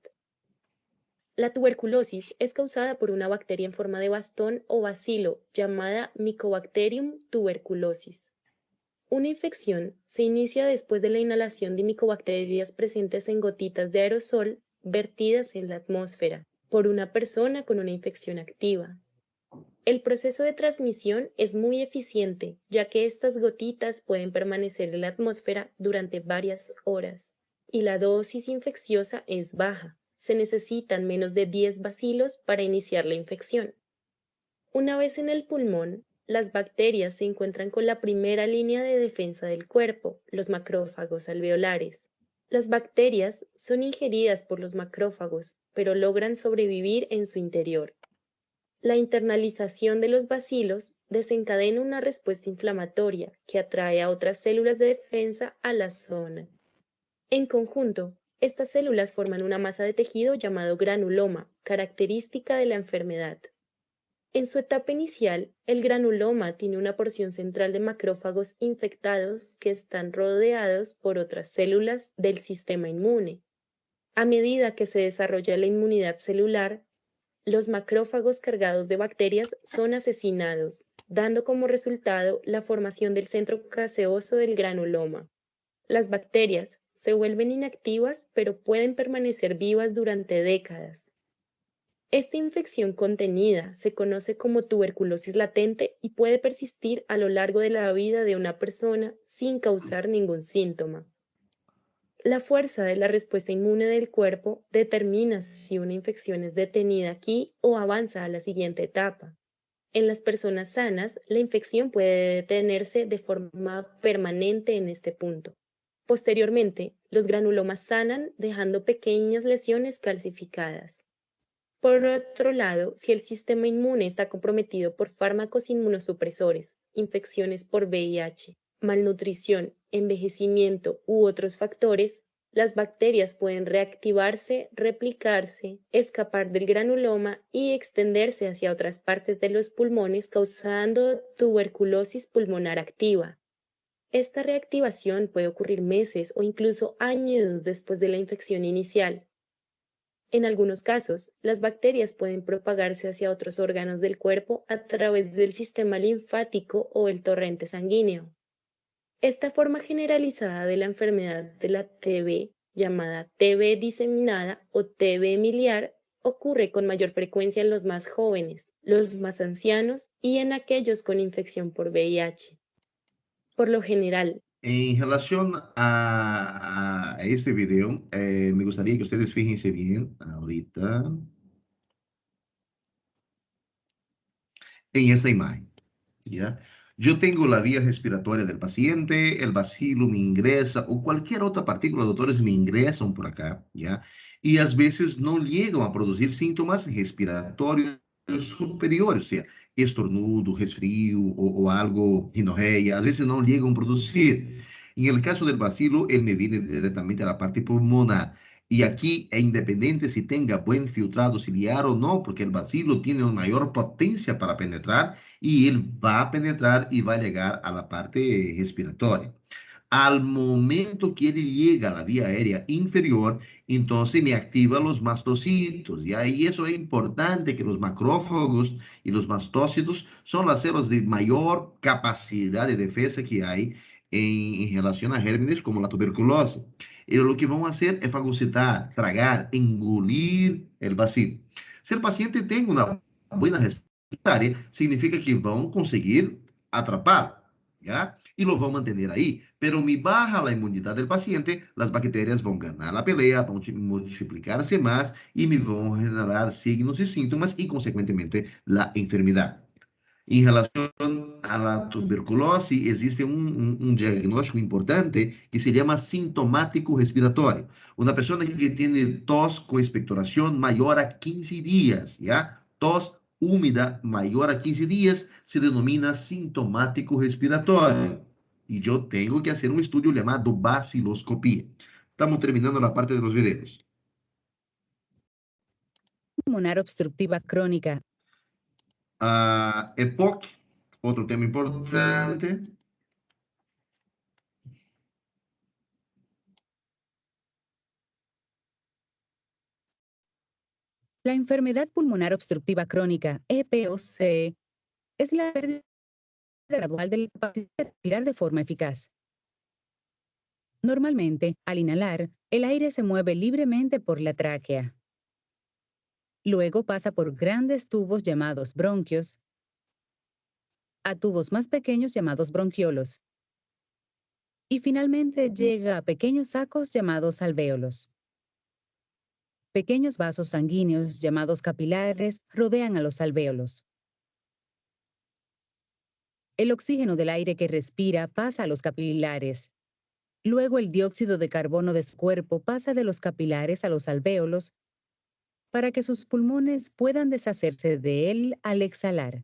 La tuberculosis es causada por una bacteria en forma de bastón o bacilo llamada Mycobacterium tuberculosis. Una infección se inicia después de la inhalación de micobacterias presentes en gotitas de aerosol vertidas en la atmósfera por una persona con una infección activa. El proceso de transmisión es muy eficiente, ya que estas gotitas pueden permanecer en la atmósfera durante varias horas y la dosis infecciosa es baja. Se necesitan menos de 10 bacilos para iniciar la infección. Una vez en el pulmón, las bacterias se encuentran con la primera línea de defensa del cuerpo, los macrófagos alveolares. Las bacterias son ingeridas por los macrófagos, pero logran sobrevivir en su interior. La internalización de los bacilos desencadena una respuesta inflamatoria que atrae a otras células de defensa a la zona. En conjunto, estas células forman una masa de tejido llamado granuloma, característica de la enfermedad. En su etapa inicial, el granuloma tiene una porción central de macrófagos infectados que están rodeados por otras células del sistema inmune. A medida que se desarrolla la inmunidad celular, los macrófagos cargados de bacterias son asesinados, dando como resultado la formación del centro gaseoso del granuloma. Las bacterias se vuelven inactivas, pero pueden permanecer vivas durante décadas. Esta infección contenida se conoce como tuberculosis latente y puede persistir a lo largo de la vida de una persona sin causar ningún síntoma. La fuerza de la respuesta inmune del cuerpo determina si una infección es detenida aquí o avanza a la siguiente etapa. En las personas sanas, la infección puede detenerse de forma permanente en este punto. Posteriormente, los granulomas sanan dejando pequeñas lesiones calcificadas. Por otro lado, si el sistema inmune está comprometido por fármacos inmunosupresores, infecciones por VIH, malnutrición, envejecimiento u otros factores, las bacterias pueden reactivarse, replicarse, escapar del granuloma y extenderse hacia otras partes de los pulmones, causando tuberculosis pulmonar activa. Esta reactivación puede ocurrir meses o incluso años después de la infección inicial. En algunos casos, las bacterias pueden propagarse hacia otros órganos del cuerpo a través del sistema linfático o el torrente sanguíneo. Esta forma generalizada de la enfermedad de la TB, llamada TB diseminada o TB miliar, ocurre con mayor frecuencia en los más jóvenes, los más ancianos y en aquellos con infección por VIH. Por lo general, En relación a este video, me gustaría que ustedes fíjense bien ahorita en esta imagen, ¿ya? Yo tengo la vía respiratoria del paciente, el bacilo me ingresa o cualquier otra partícula, doctores, me ingresan por acá, ¿ya? Y a veces no llegan a producir síntomas respiratorios superiores, o sea, estornudo, resfrío o algo, rinorreia, a veces no llegan a producir. En el caso del bacilo, él me viene directamente a la parte pulmonar. Y aquí es independiente si tenga buen filtrado ciliar o no, porque el bacilo tiene una mayor potencia para penetrar y él va a penetrar y va a llegar a la parte respiratoria. Al momento que ele llega a la vía aérea inferior, entonces me activa los mastocitos. Y ahí eso es importante que los macrófagos y los mastócitos son las células de mayor capacidad de defensa que hay en relación a gérmenes como la tuberculose. Y lo que vão hacer es fagocitar, tragar, engolir el bacilo. Si el paciente tem una buena respiratória, significa que vão conseguir atrapar, ¿ya? Y lo van a mantener ahí. Pero me baja la inmunidad del paciente, las bacterias van a ganar la pelea, van a multiplicarse más y me van a generar signos y síntomas y, consecuentemente, la enfermedad. Em relação à tuberculose, existe um diagnóstico importante que se chama sintomático respiratório. Uma pessoa que tem tos com expectoração maior a 15 dias, ¿ya? Tos úmida maior a 15 dias se denomina sintomático respiratório. E eu tenho que fazer um estudo chamado baciloscopia. Estamos terminando a parte dos videos. Pulmonar obstructiva crónica. EPOC, outro tema importante. La enfermedad pulmonar obstructiva crónica, EPOC, es la pérdida gradual de la capacidad de respirar de forma eficaz. Normalmente, al inhalar, el aire se mueve libremente por la tráquea. Luego pasa por grandes tubos llamados bronquios, a tubos más pequeños llamados bronquiolos, y finalmente llega a pequeños sacos llamados alvéolos. Pequeños vasos sanguíneos llamados capilares rodean a los alvéolos. El oxígeno del aire que respira pasa a los capilares. Luego el dióxido de carbono de su cuerpo pasa de los capilares a los alvéolos para que sus pulmones puedan deshacerse de él al exhalar.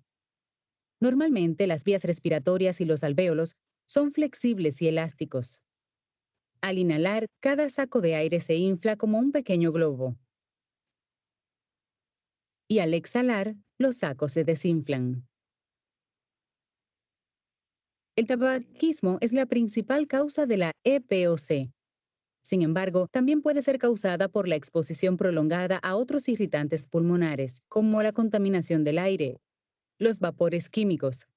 Normalmente las vías respiratorias y los alvéolos son flexibles y elásticos. Al inhalar, cada saco de aire se infla como un pequeño globo. Y al exhalar, los sacos se desinflan. El tabaquismo es la principal causa de la EPOC. Sin embargo, también puede ser causada por la exposición prolongada a otros irritantes pulmonares, como la contaminación del aire, los vapores químicos,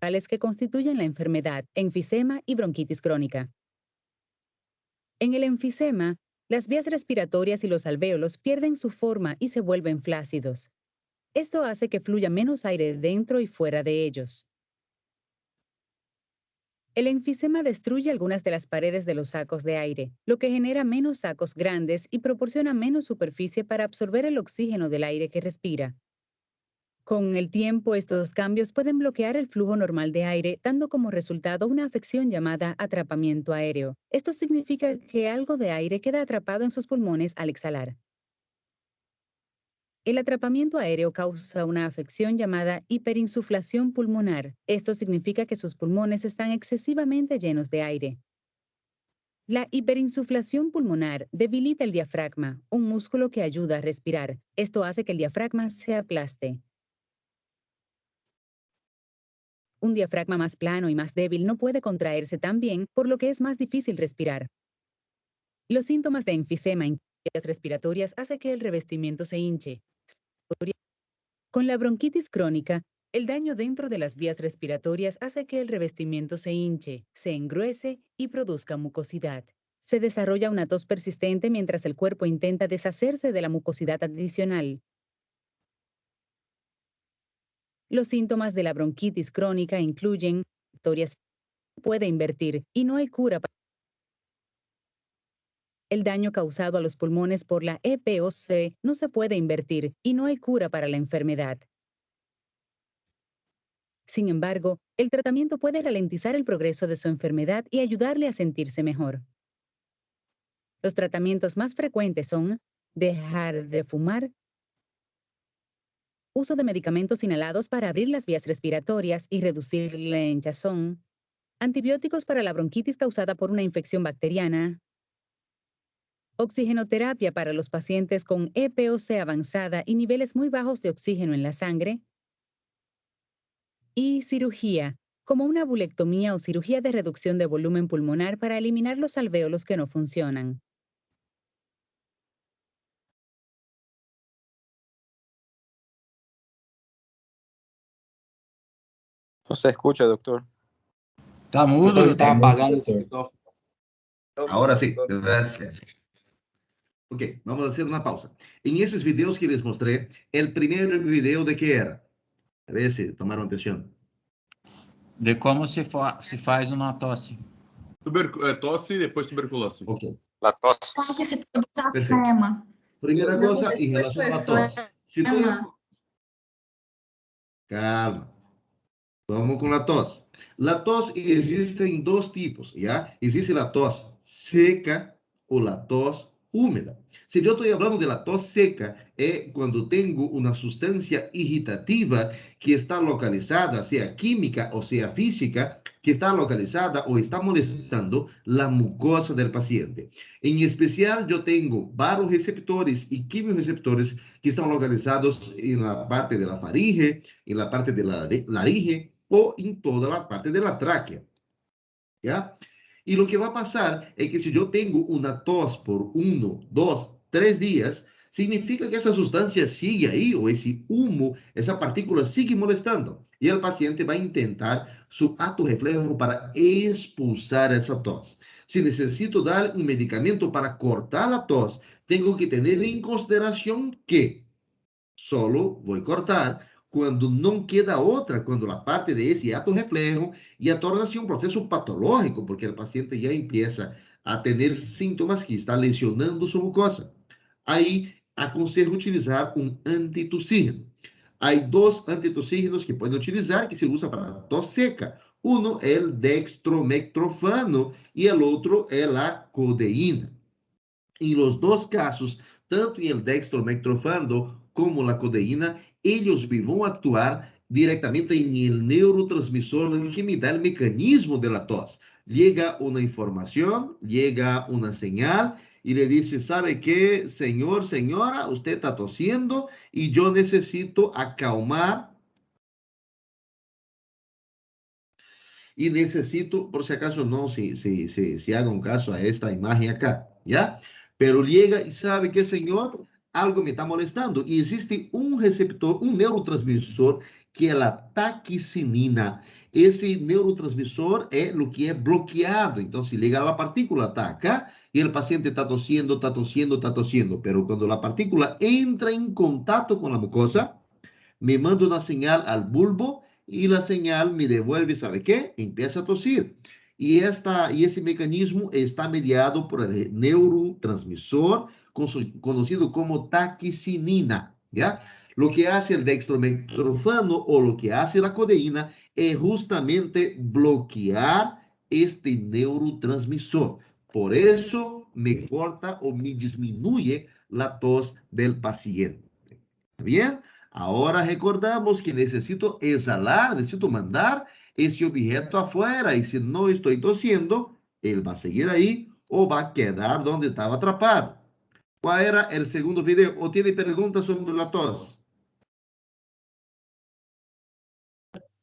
tales que constituyen la enfermedad, enfisema y bronquitis crónica. En el enfisema, las vías respiratorias y los alvéolos pierden su forma y se vuelven flácidos. Esto hace que fluya menos aire dentro y fuera de ellos. El enfisema destruye algunas de las paredes de los sacos de aire, lo que genera menos sacos grandes y proporciona menos superficie para absorber el oxígeno del aire que respira. Con el tiempo, estos cambios pueden bloquear el flujo normal de aire, dando como resultado una afección llamada atrapamiento aéreo. Esto significa que algo de aire queda atrapado en sus pulmones al exhalar. El atrapamiento aéreo causa una afección llamada hiperinsuflación pulmonar. Esto significa que sus pulmones están excesivamente llenos de aire. La hiperinsuflación pulmonar debilita el diafragma, un músculo que ayuda a respirar. Esto hace que el diafragma se aplaste. Un diafragma más plano y más débil no puede contraerse tan bien, por lo que es más difícil respirar. Los síntomas de enfisema en vías respiratorias hacen que el revestimiento se hinche. Con la bronquitis crónica, el daño dentro de las vías respiratorias hace que el revestimiento se hinche, se engruese y produzca mucosidad. Se desarrolla una tos persistente mientras el cuerpo intenta deshacerse de la mucosidad adicional. Los síntomas de la bronquitis crónica incluyen bacterias puede invertir y no hay cura para el daño causado a los pulmones por la EPOC no se puede invertir y no hay cura para la enfermedad. Sin embargo, el tratamiento puede ralentizar el progreso de su enfermedad y ayudarle a sentirse mejor. Los tratamientos más frecuentes son dejar de fumar, uso de medicamentos inhalados para abrir las vías respiratorias y reducir la hinchazón, antibióticos para la bronquitis causada por una infección bacteriana, oxigenoterapia para los pacientes con EPOC avanzada y niveles muy bajos de oxígeno en la sangre, y cirugía, como una bulectomía o cirugía de reducción de volumen pulmonar para eliminar los alvéolos que no funcionan. No se escucha, doctor. Está mudo, Doctor, está doctor. apagando su micrófono. Ahora sí, gracias. Ok, vamos a hacer una pausa. En esos videos que les mostré, el primer video de qué era. A ver si tomaron atención. De como se faz uma tosse. Tosse e depois tuberculose. Ok, La tos. Como que se produz a perfeito. flema? Primeira coisa, em relação à tosse. Se tu... Calma. Vamos com a tosse. La tos existem dois tipos, ¿ya? Existe a tos seca ou a tos húmeda. Se eu estou falando de la tos seca, é quando tenho uma substância irritativa que está localizada, seja química ou seja física, que está localizada ou está molestando a mucosa do paciente. Em especial, eu tenho vários receptores e quimioreceptores que estão localizados na parte da faringe, na parte da laringe, ou em toda a parte da tráquea. ¿Ya? E o que vai passar é que se eu tenho uma tos por 1, 2, 3 dias, significa que essa substância sigue aí, ou esse humo, essa partícula sigue molestando. E o paciente vai tentar seu ato reflexo para expulsar essa tos. Se necessito dar um medicamento para cortar a tos, tenho que ter em consideração que solo vou cortar quando não queda outra, quando a parte desse ato reflexo e torna-se um processo patológico, porque o paciente já empieza a ter sintomas que está lesionando sua mucosa. Aí, aconselho utilizar um antitussígeno. Há dois antitussígenos que podem utilizar, que se usa para tos seca. Um é o dextromethorfano e o outro é a codeína. Em los dois casos, tanto em el dextromethorfano como a codeína, eles vão actuar diretamente em el neurotransmissor que me dá o mecanismo de la tos. Llega uma informação, llega uma señal e le dice, ¿sabe qué, señor, señora? Usted está tosiendo y yo necesito acalmar. y necesito, por si acaso no se haga un caso a esta imagen acá, ¿ya? Pero llega y sabe que, señor, algo me está molestando. Y existe un receptor, un neurotransmisor, que é a taquicinina. Esse neurotransmissor é o que é bloqueado. Então, se liga a partícula, está acá, e o paciente está tossindo, está tossindo, está tossindo. Pero quando a partícula entra em contato com a mucosa, me manda uma señal al bulbo e a señal me devuelve, ¿sabe qué? Empieza a tossir. E esse mecanismo está mediado por el neurotransmisor conocido como taquicinina, ¿ya? Lo que hace el dextrometorfano o lo que hace la codeína es justamente bloquear este neurotransmisor. Por eso me corta o me disminuye la tos del paciente. ¿Está bien? Ahora recordamos que necesito exhalar, necesito mandar esse objeto afuera. E se não estou tosiendo, ele vai seguir aí ou vai quedar onde estava atrapado. Qual era o segundo vídeo? ¿O tiene perguntas sobre a tos?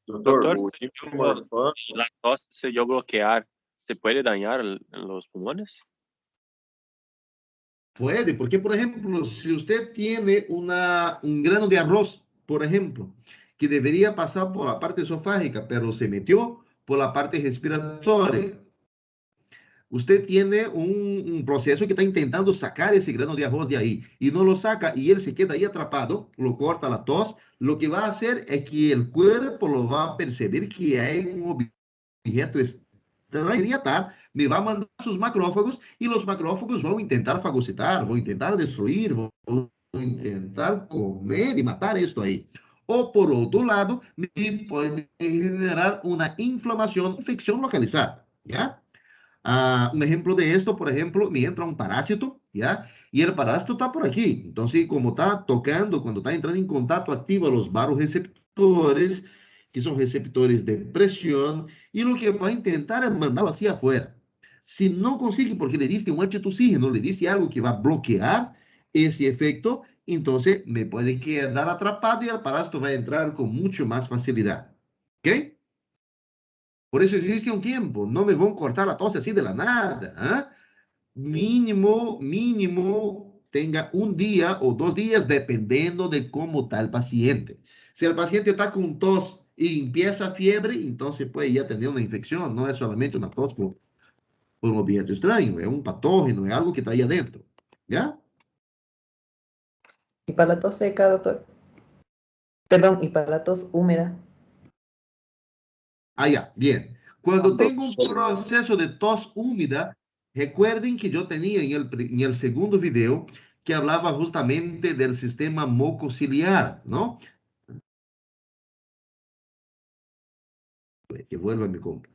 Doutor, la tos, se yo bloquear, ¿se puede dañar los pulmones? Puede, porque, por ejemplo, si usted tiene un grano de arroz, por ejemplo, que debería pasar por la parte esofágica, pero se metió por la parte respiratoria. Usted tiene un proceso que está intentando sacar ese grano de arroz de ahí y no lo saca y él se queda ahí atrapado, lo corta la tos. Lo que va a hacer es que el cuerpo lo va a percibir que hay un objeto extraño, me va a mandar sus macrófagos y los macrófagos van a intentar fagocitar, van a intentar destruir, van a intentar comer y matar esto ahí. O por otro lado, me puede generar una inflamación, infección localizada, ¿ya? Un ejemplo de esto, por ejemplo, me entra un parásito, ¿ya? Y el parásito está por aquí. Entonces, como está tocando, cuando está entrando en contacto, activa los baroreceptores, que son receptores de presión, y lo que va a intentar es mandarlo hacia afuera. Si no consigue, porque le dice un antitussígeno, le dice algo que va a bloquear ese efecto, entonces me puede quedar atrapado y el parásito va a entrar con mucho más facilidad. ¿Ok? Por eso existe un tiempo. No me van a cortar la tos así de la nada. ¿Eh? Mínimo, tenga un día o 2 días, dependiendo de cómo está el paciente. Si el paciente está con tos y empieza fiebre, entonces puede ya tener una infección. No es solamente una tos por un objeto extraño, es un patógeno, es algo que está ahí adentro. ¿Ya? ¿Y para la tos seca, doctor? Perdón, ¿y para la tos húmeda? Ah, ya, bien. Cuando tengo un proceso de tos húmeda, recuerden que yo tenía en el segundo video que hablaba justamente del sistema mucociliar, ¿no? Que vuelva a mi compra.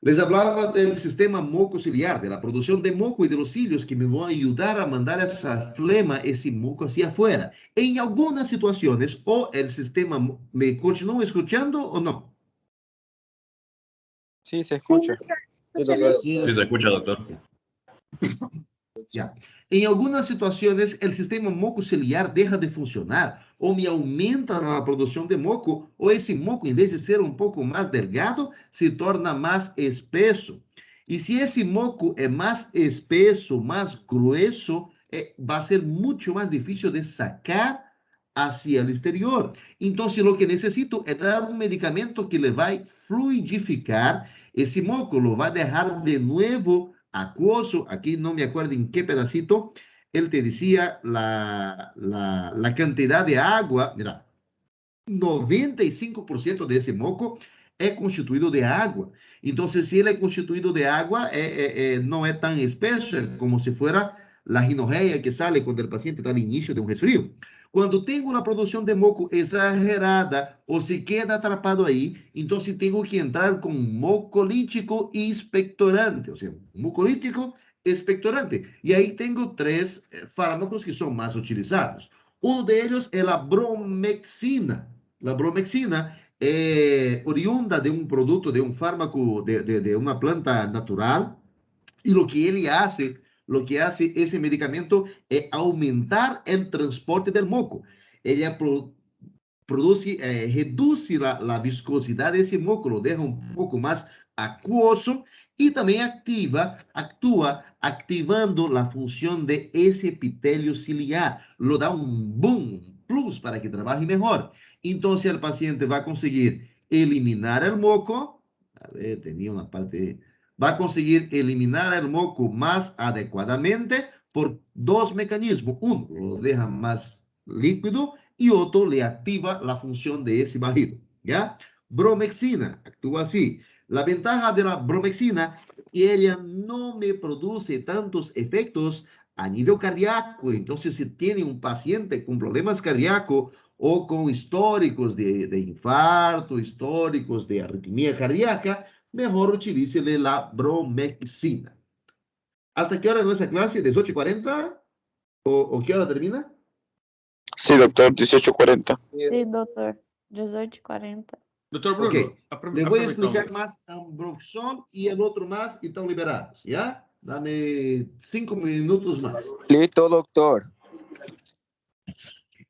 Les hablaba del sistema mucociliar, de la producción de moco y de los cilios que me van a ayudar a mandar esa flema, ese moco hacia afuera. En algunas situaciones, o el sistema, ¿me continúan escuchando o no? Sí, se escucha. Sí, se escucha, doctor. Ya. En algunas situaciones, el sistema mucociliar deja de funcionar, o me aumenta la producción de moco, o ese moco, en vez de ser un poco más delgado, se torna más espeso. Y si ese moco es más espeso, más grueso, va a ser mucho más difícil de sacar hacia el exterior. Entonces, lo que necesito es dar un medicamento que le va a fluidificar ese moco, lo va a dejar de nuevo acuoso. Aquí no me acuerdo en qué pedacito, él te decía la cantidad de agua. Mira, 95% de ese moco es constituido de agua. Entonces, si él es constituido de agua, no es tan espeso como si fuera la ginorrea que sale cuando el paciente está al inicio de un resfrío. Cuando tengo una producción de moco exagerada o se queda atrapado ahí, entonces tengo que entrar con mucolítico expectorante, o sea, mucolítico expectorante. Y ahí tengo 3 fármacos que son más utilizados. Uno de ellos es la bromexina. La bromexina es oriunda de un producto, de un fármaco, de una planta natural. Y lo que hace ese medicamento es aumentar el transporte del moco. Ella reduce la viscosidad de ese moco, lo deja un poco más acuoso y también actúa activando la función de ese epitelio ciliar. Lo da un boom, un plus para que trabaje mejor. Entonces el paciente va a conseguir eliminar el moco. A ver, tenía una parte. Va a conseguir eliminar el moco más adecuadamente por dos mecanismos. Uno, lo deja más líquido y otro le activa la función de ese barrido. ¿Ya? Bromexina actúa así. La ventaja de la bromexina es que ella no me produce tantos efectos a nivel cardíaco. Entonces, si tiene un paciente con problemas cardíacos o con históricos de infarto, históricos de arritmia cardíaca, mejor utilícele la bromexina. ¿Hasta qué hora es nuestra clase? ¿18:40? ¿O qué hora termina? Sí, doctor, 18:40. Sí, doutor. 18:40. Doutor Bruno, Ok. Le voy a explicar más Ambroxol y el otro más y están liberados, ¿ya? Dame 5 minutos más. Listo, doctor.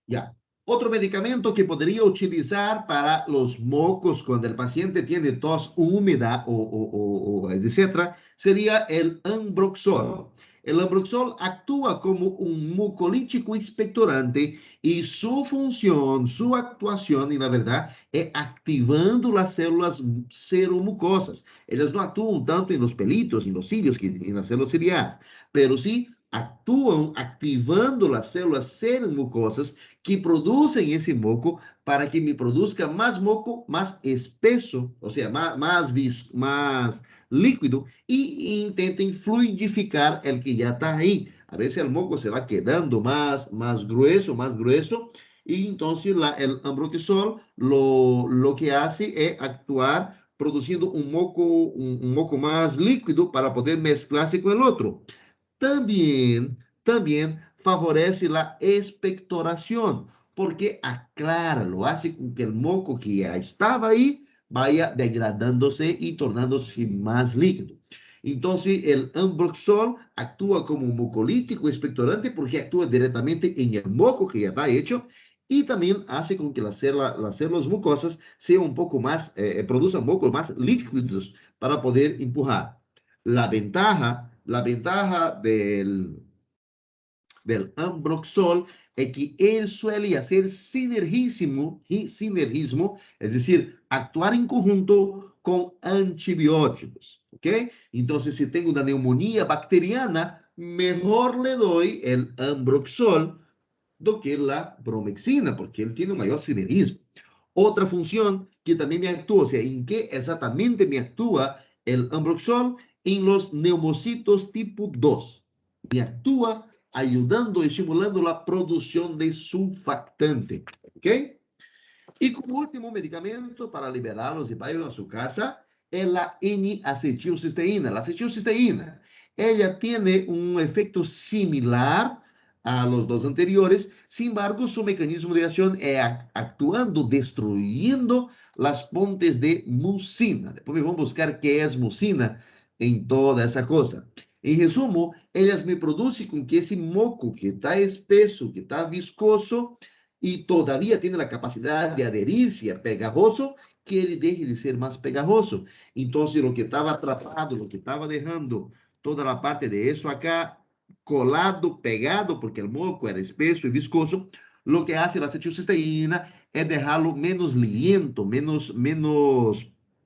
Ya. Otro medicamento que podría utilizar para los mocos cuando el paciente tiene tos húmeda o etcétera, sería el Ambroxol. El Ambroxol actúa como un mucolítico expectorante y su función, su actuación, y la verdad, es activando las células seromucosas. Ellas no actúan tanto en los pelitos, en los cilios, que en las células ciliares, pero sí actúan activando las células seromucosas que producen ese moco para que me produzca más moco, más espeso, o sea, más líquido, y intenten fluidificar el que ya está ahí. A veces el moco se va quedando más grueso, y entonces el ambroxol lo que hace es actuar produciendo un moco más líquido para poder mezclarse con el otro. También favorece la expectoración, porque aclara, lo hace con que el moco que ya estaba ahí vaya degradándose y tornándose más líquido. Entonces, el Ambroxol actúa como un mucolítico expectorante porque actúa directamente en el moco que ya está hecho y también hace con que las células mucosas sean un poco más, produzcan mocos más líquidos para poder empujar. La ventaja del Ambroxol es que él suele hacer sinergismo, es decir, actuar en conjunto con antibióticos, ¿ok? Entonces, si tengo una neumonía bacteriana, mejor le doy el Ambroxol do que la bromexina, porque él tiene un mayor sinergismo. Otra función que también me actúa, o sea, ¿en qué exactamente me actúa el Ambroxol? En los neumocitos tipo 2. Me actúa ayudando, estimulando la producción de surfactante. ¿Ok? Y como último medicamento para liberarlos y para ir a su casa es la N-acetilcisteína. La acetilcisteína, ella tiene un efecto similar a los dos anteriores, sin embargo, su mecanismo de acción es actuando, destruyendo las pontes de mucina. Después vamos a buscar qué es mucina en toda esa cosa. En resumo, ellas me producen con que ese moco que está espeso, que está viscoso, y todavía tiene la capacidad de adherirse a pegajoso, que ele deje de ser más pegajoso. Entonces, lo que estaba atrapado, lo que estaba dejando toda la parte de eso acá, colado, pegado, porque el moco era espeso y viscoso, lo que hace la acetilcisteína es dejarlo menos liliento, menos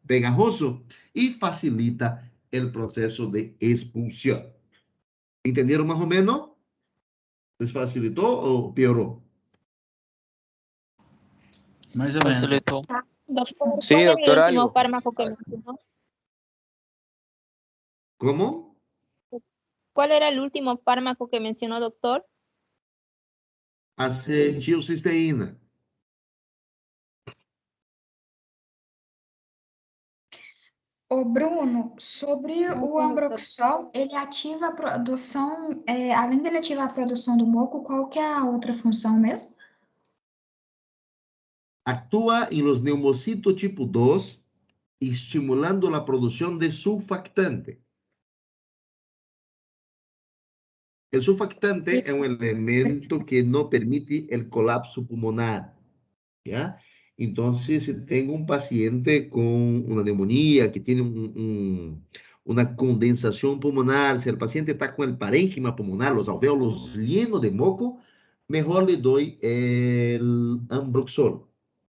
pegajoso y facilita el proceso de expulsión. ¿Entendieron más o menos? ¿Les facilitó o peoró? Mais ou menos. Facilitou. Doctor, Sí, ¿cuál era el doctor, último algo. fármaco que mencionó? ¿Cómo? ¿Cuál era el último fármaco que mencionó, doctor? Acetilcisteína. Ô Bruno, sobre o Ambroxol, ele ativa a produção, além dele ativar a produção do moco, qual que é a outra função mesmo? Actúa en los neumocitos tipo 2, estimulando la producción de surfactante. El surfactante es un elemento que no permite el colapso pulmonar. ¿ya? Entonces, si tengo un paciente con una neumonía que tiene una condensación pulmonar, si el paciente está con el parénquima pulmonar, los alvéolos llenos de moco, mejor le doy el Ambroxol,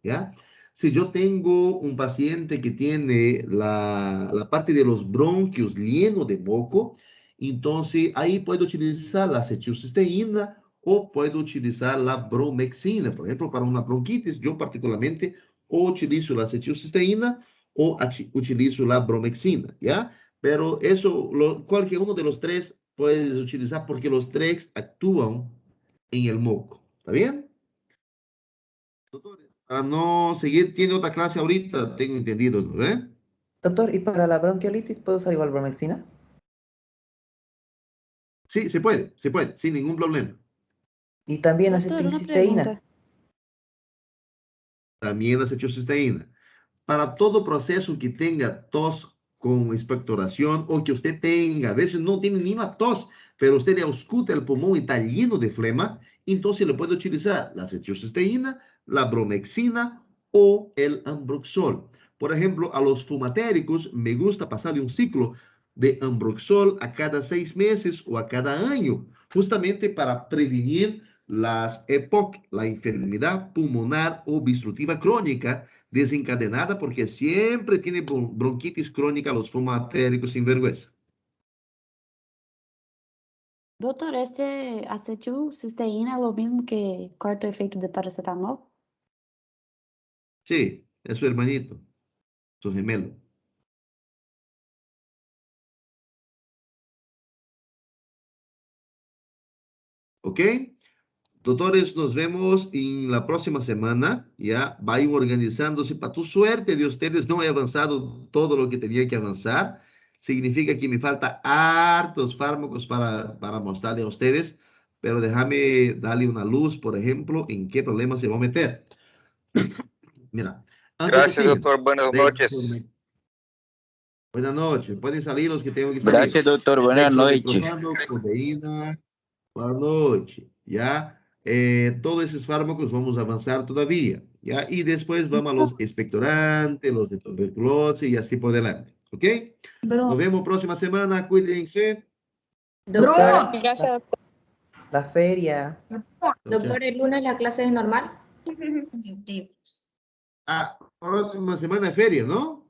¿ya? Si yo tengo un paciente que tiene la parte de los bronquios lleno de moco, entonces ahí puedo utilizar la acetilcisteína o puedo utilizar la bromexina. Por ejemplo, para una bronquitis, yo particularmente o utilizo la acetilcisteína o utilizo la bromexina, ¿ya? Pero eso, cualquier uno de los tres puedes utilizar porque los tres actúan en el moco. ¿Está bien? Doctores, para no seguir, tiene otra clase ahorita, tengo entendido, ¿no? Doctor, ¿y para la bronquiolitis puedo usar igual bromexina? Sí, se puede, sin ningún problema. Y también Doctor, una acetilcisteína. pregunta. También acetilcisteína. Para todo proceso que tenga tos con expectoración o que usted tenga, a veces no tiene ni una tos, pero usted le ausculta el pulmón y está lleno de flema, entonces le puede utilizar la acetilcisteína, la bromexina o el Ambroxol. Por ejemplo, a los fumatéricos me gusta pasarle un ciclo de Ambroxol a cada 6 meses o a cada año, justamente para prevenir las EPOC, la enfermedad pulmonar obstructiva crónica, desencadenada porque siempre tiene bronquitis crónica los fumatéricos sin vergüenza. Doutor, este acetilcisteína é o mesmo que corta o efeito de paracetamol? Sí, es su hermanito, su gemelo. ¿Ok? Doctores, nos vemos en la próxima semana. Ya vayan organizándose. Para tu suerte de ustedes, no he avanzado todo lo que tenía que avanzar. Significa que me falta hartos fármacos para mostrarle a ustedes. Pero déjame darle una luz, por ejemplo, en qué problema se va a meter. Mira. Gracias, doctor. Buenas noches. Buenas noches. Pueden salir los que tengan que salir. Gracias, doctor. Buenas noches. Codeína. Buenas noches. Ya. Todos esos fármacos vamos a avanzar todavía. ¿Ya? Y después vamos a los expectorantes, los de tuberculosis y así por delante. ¿Ok? Nos vemos próxima semana. Cuídense. Doctor, Gracias. la feria. Doctor, ¿el lunes la clase es normal? Ah, próxima semana es feria, ¿no?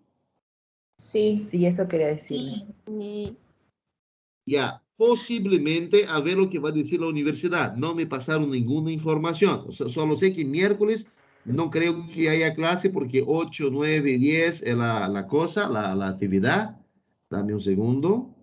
Sí. Sí, eso quería decir. Ya, posiblemente a ver lo que va a decir la universidad. No me pasaron ninguna información. O sea, solo sé que miércoles no creo que haya clase porque 8, 9, 10 es la cosa, la actividad. Dame un segundo.